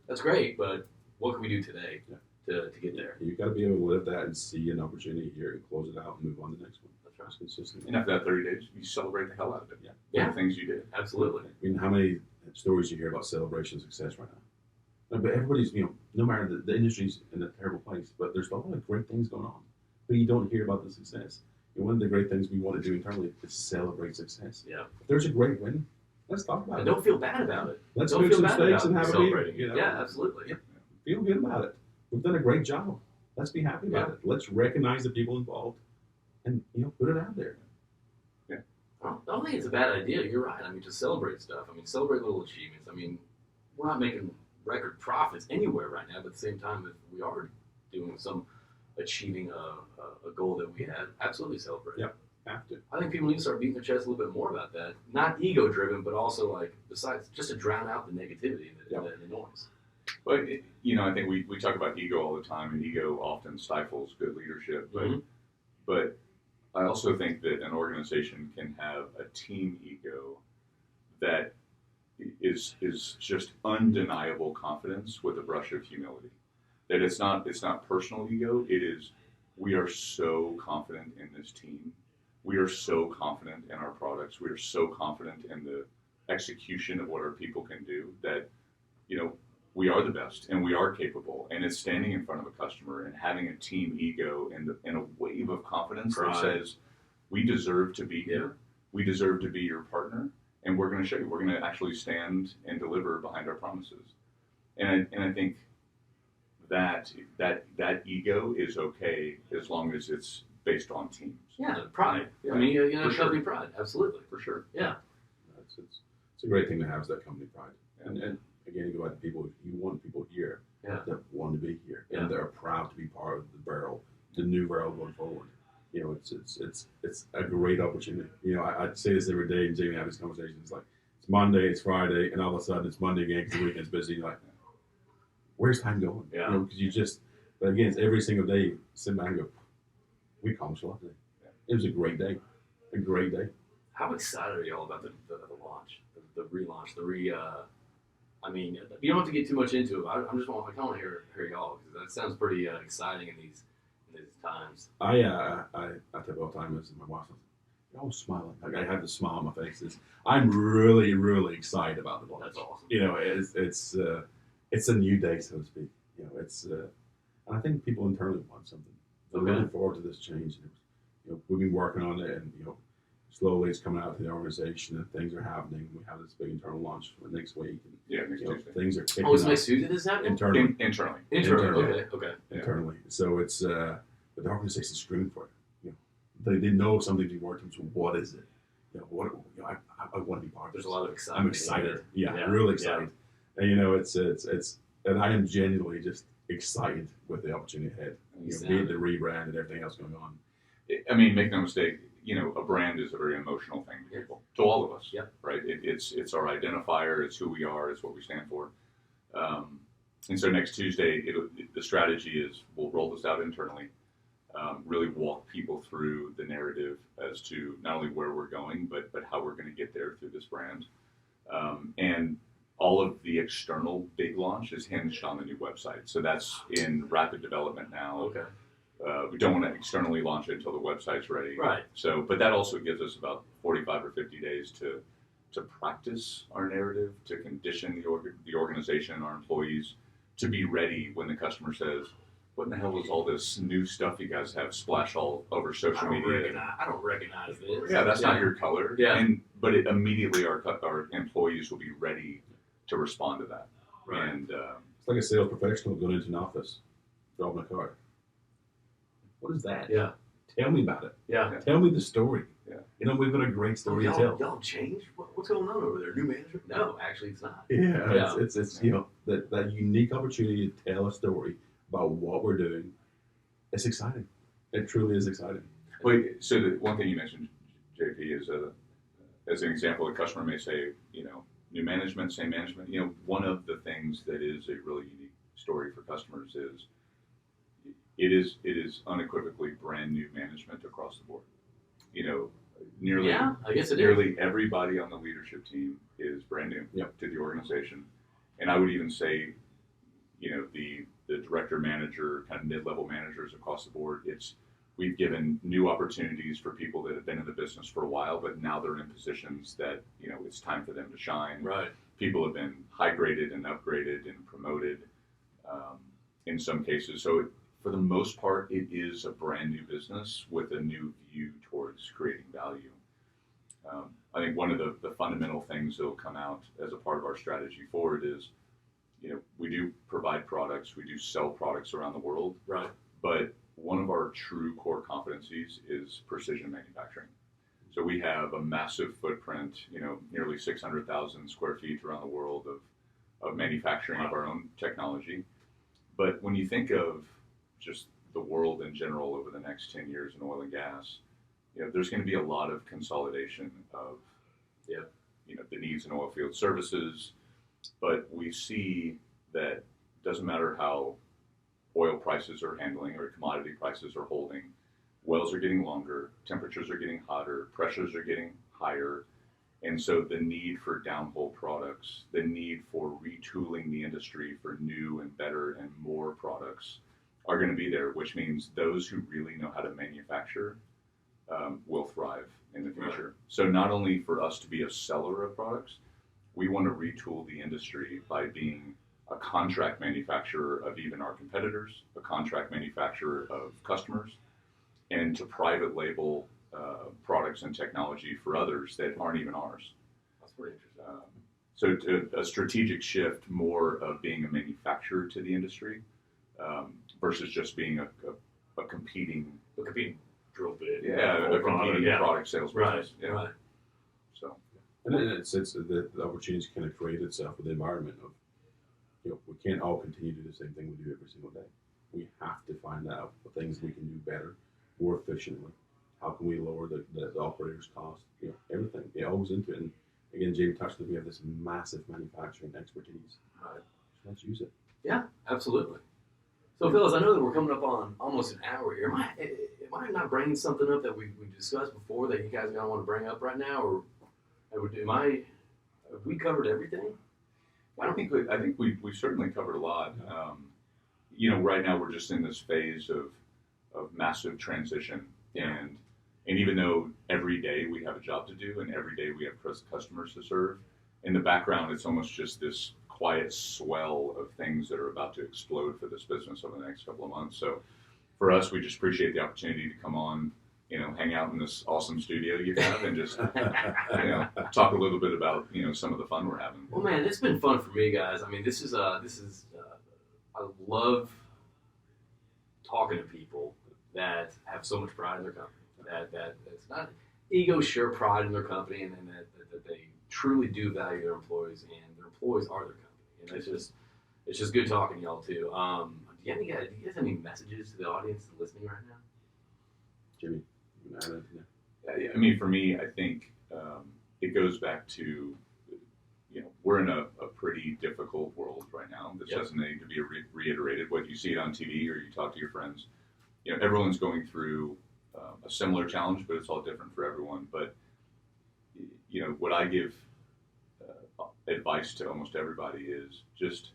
That's great, but what can we do today to get there? You've got to be able to live that and see an opportunity here and close it out and move on to the next one. That's right. Consistent. And after that 30 days, you celebrate the hell out of it. Yeah. The things you did. Absolutely. How many stories you hear about celebration of success right now? But everybody's, no matter the industry's in a terrible place, but there's a lot of great things going on. But you don't hear about the success. One of the great things we want to do internally is celebrate success. Yeah. If there's a great win, let's talk about And it. don't feel bad about it. Let's Don't make feel some bad mistakes about and have a celebrating. beer. Yeah, absolutely. Yeah. Feel good about it. We've done a great job. Let's be happy about it. Let's recognize the people involved and put it out there. Oh, don't think it's a bad idea. You're right. I mean, to celebrate stuff. I mean, celebrate little achievements. I mean, we're not making record profits anywhere right now, but at the same time, if we are doing some achieving a goal that we had, absolutely celebrate. Yep, have to. I think people need to start beating their chest a little bit more about that. Not ego-driven, but also, like, besides, just to drown out the negativity and the noise. But, I think we talk about ego all the time, and ego often stifles good leadership. But I also think that an organization can have a team ego that is just undeniable confidence with a brush of humility. That it's not personal ego. It is, we are so confident in this team. We are so confident in our products. We are so confident in the execution of what our people can do that, we are the best and we are capable. And it's standing in front of a customer and having a team ego and a wave of confidence that says, we deserve to be here. We deserve to be your partner. And we're going to show you. We're going to actually stand and deliver behind our promises. And I think that ego is okay as long as it's based on teams. Yeah, pride. Yeah. I mean, For company sure. pride. Absolutely. For sure. Yeah. It's a great thing to have, is that company pride. And again, you go back to people, you want people here that want to be here. And they're proud to be part of the Varel, the new Varel going forward. It's a great opportunity. I say this every day, and Jayme have these conversations, like, it's Monday, it's Friday, and all of a sudden it's Monday again because the weekend's busy. You're like, where's time going? Yeah. Because but again, it's every single day, sit back and go, we accomplished a lot today. It was a great day. A great day. How excited are y'all about the launch, the relaunch, I mean, you don't have to get too much into it. I kind of want to hear y'all, because that sounds pretty exciting in these times. I tell you all the time, as my wife says, you're always smiling. Like, I have this smile on my face. I'm really, really excited about the launch. That's awesome. It's a new day, so to speak. And I think people internally want something. They're looking forward to this change. We've been working on it, and slowly it's coming out to the organization, and things are happening. We have this big internal launch for next week. And, Next Tuesday. Things are kicking It's up. next Tuesday this happening? Internally. Internally. Okay. Internally. So it's, but the organization's screaming for it. They know something to be working. So what is it? I want to be part of There's this. a lot of excitement. I'm excited. Yeah, Really excited. And it's and I am genuinely just excited with the opportunity ahead. Be it the rebrand and everything else going on. I mean, make no mistake, a brand is a very emotional thing to people, to all of us. Yep. Right? It's our identifier. It's who we are. It's what we stand for. And so next Tuesday, the strategy is we'll roll this out internally, really walk people through the narrative as to not only where we're going, but how we're going to get there through this brand. And all of the external big launch is hinged on the new website. So that's in rapid development now. Okay. We don't want to externally launch it until the website's ready. Right. So, but that also gives us about 45 or 50 days to practice our narrative, to condition the organization, our employees, to be ready when the customer says, "What in the hell is all this new stuff you guys have splashed all over social media?" I don't recognize this. Yeah, that's not your color. Yeah. But immediately our employees will be ready to respond to that. Right. And It's like a sales professional going into an office, driving a car. What is that? Yeah. Tell me about it. Yeah. Tell me the story. Yeah. We've got a great story to tell. Y'all changed? What's going on over there? New management? No, actually, it's not. Yeah. It's that unique opportunity to tell a story about what we're doing. It's exciting. It truly is exciting. Wait, so the one thing you mentioned, JP, is as an example, a customer may say, new management, same management. One of the things that is a really unique story for customers is it is unequivocally brand new management across the board. Nearly I guess it is. nearly everybody on the leadership team is brand new to the organization, and I would even say, the director, manager, kind of mid-level managers across the board. We've given new opportunities for people that have been in the business for a while, but now they're in positions that, it's time for them to shine. Right. People have been high-graded and upgraded and promoted in some cases. So for the most part, it is a brand new business with a new view towards creating value. I think one of the fundamental things that will come out as a part of our strategy forward is, we do provide products, we do sell products around the world. Right. But one of our true core competencies is precision manufacturing. So we have a massive footprint, nearly 600,000 square feet around the world of manufacturing of our own technology. But when you think of just the world in general over the next 10 years in oil and gas, there's going to be a lot of consolidation of the needs in oil field services. But we see that it doesn't matter how oil prices are handling or commodity prices are holding, wells are getting longer, temperatures are getting hotter, pressures are getting higher. And so the need for downhole products, the need for retooling the industry for new and better and more products are going to be there, which means those who really know how to manufacture will thrive in the future. Right. So not only for us to be a seller of products, we want to retool the industry by being a contract manufacturer of even our competitors, a contract manufacturer of customers, and to private label products and technology for others that aren't even ours. That's pretty interesting. So a strategic shift more of being a manufacturer to the industry versus just being a competing drill bit. Yeah, a competing product sales business. Right, right. So, and then it's the opportunities kind of create itself with the environment of, we can't all continue to do the same thing we do every single day. We have to find out the things we can do better, more efficiently. How can we lower the operator's cost? Everything. It all goes into it. And again, Jayme touched on, we have this massive manufacturing expertise. Right. So let's use it. Yeah, absolutely. So, Phyllis, I know that we're coming up on almost an hour here. Am I not bringing something up that we discussed before that you guys are going to want to bring up right now? Or have we covered everything? I think we've certainly covered a lot. Right now we're just in this phase of massive transition. And even though every day we have a job to do and every day we have customers to serve, in the background it's almost just this quiet swell of things that are about to explode for this business over the next couple of months. So for us, we just appreciate the opportunity to come on, hang out in this awesome studio you have and just, talk a little bit about, some of the fun we're having. Well, man, it's been fun for me, guys. I mean, I love talking to people that have so much pride in their company, that it's not ego, share pride in their company, and that they truly do value their employees, and their employees are their company. And it's just good talking to y'all too. Do you guys have any messages to the audience listening right now? Jimmy, I mean, for me, I think it goes back to, we're in a pretty difficult world right now. This doesn't need to be reiterated. Whether you see it on TV or you talk to your friends, everyone's going through a similar challenge, but it's all different for everyone. But, what I give advice to almost everybody is just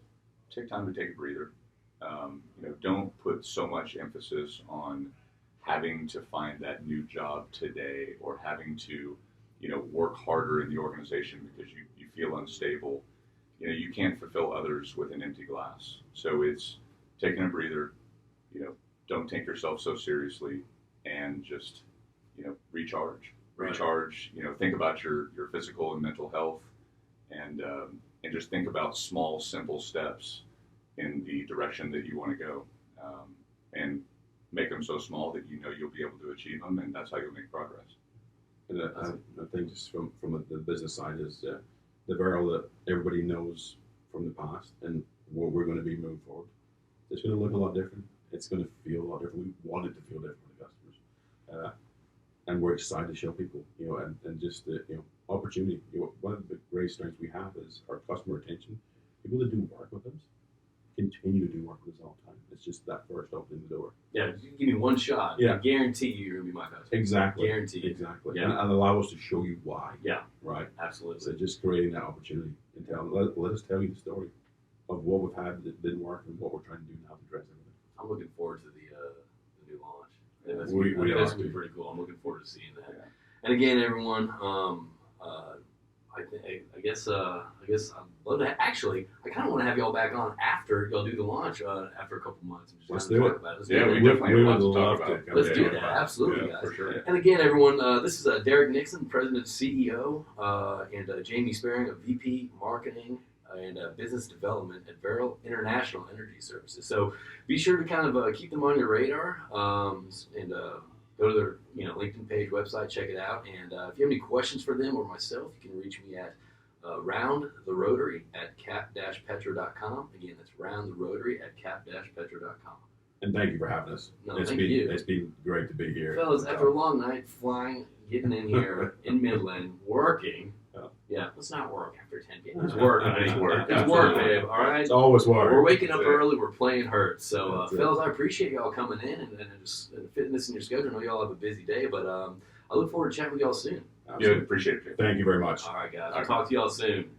take time to take a breather. Don't put so much emphasis on having to find that new job today or having to, work harder in the organization because you feel unstable. You can't fulfill others with an empty glass. So it's taking a breather, don't take yourself so seriously and just, recharge. Right. Recharge, think about your physical and mental health and just think about small, simple steps in the direction that you want to go. And make them so small that you'll be able to achieve them, and that's how you'll make progress. And I think just from the business side is the Varel that everybody knows from the past and what we're going to be moving forward. It's going to look a lot different. It's going to feel a lot different. We want it to feel different for the customers. And we're excited to show people, and just the, opportunity. One of the great strengths we have is our customer retention. People that do work with us continue to do work with us all the time. It's just that first opening the door. Yeah, you give me one shot. Yeah. I guarantee you're going to be my customer. Exactly. Guarantee. Exactly. Yeah. And allow us to show you why. Yeah. Right? Absolutely. So just creating that opportunity and let us tell you the story of what we've had that didn't work and what we're trying to do now to address everything. I'm looking forward to the new launch. Yeah, That's we going are to be too. pretty cool. I'm looking forward to seeing that. Yeah. And again, everyone, I guess I'd love to. Actually, I kind of want to have y'all back on after y'all do the launch after a couple months. And just Let's kind of do talk it. about it. Let's Yeah, do we it. definitely have would lots to love talk to. about. Let's do Yeah, that. Absolutely, yeah, guys. for sure. And again, everyone, this is Derek Nixon, President, CEO, and Jayme Sperring, VP Marketing and Business Development at Varel International Energy Services. So be sure to kind of keep them on your radar and go to their LinkedIn page, website, check it out. And if you have any questions for them or myself, you can reach me at Round the Rotary at cap-petro.com. Again, that's Round the Rotary at cap-petro.com. And thank you for having us. No, It's thank been you. It's been great to be here. Fellas, after a long night flying, getting in here in Midland, working. Yeah, let's not work after 10 p.m. It's work, It's babe. work. It's work, babe. All right. It's always work. We're waking up That's it. early. We're playing hurt. So, That's it. fellas, I appreciate y'all coming in and just fitting this in your schedule. I know y'all have a busy day, but I look forward to chatting with y'all soon. Good. Appreciate it. Thank you very much. All right, guys. All I'll right. talk to y'all soon.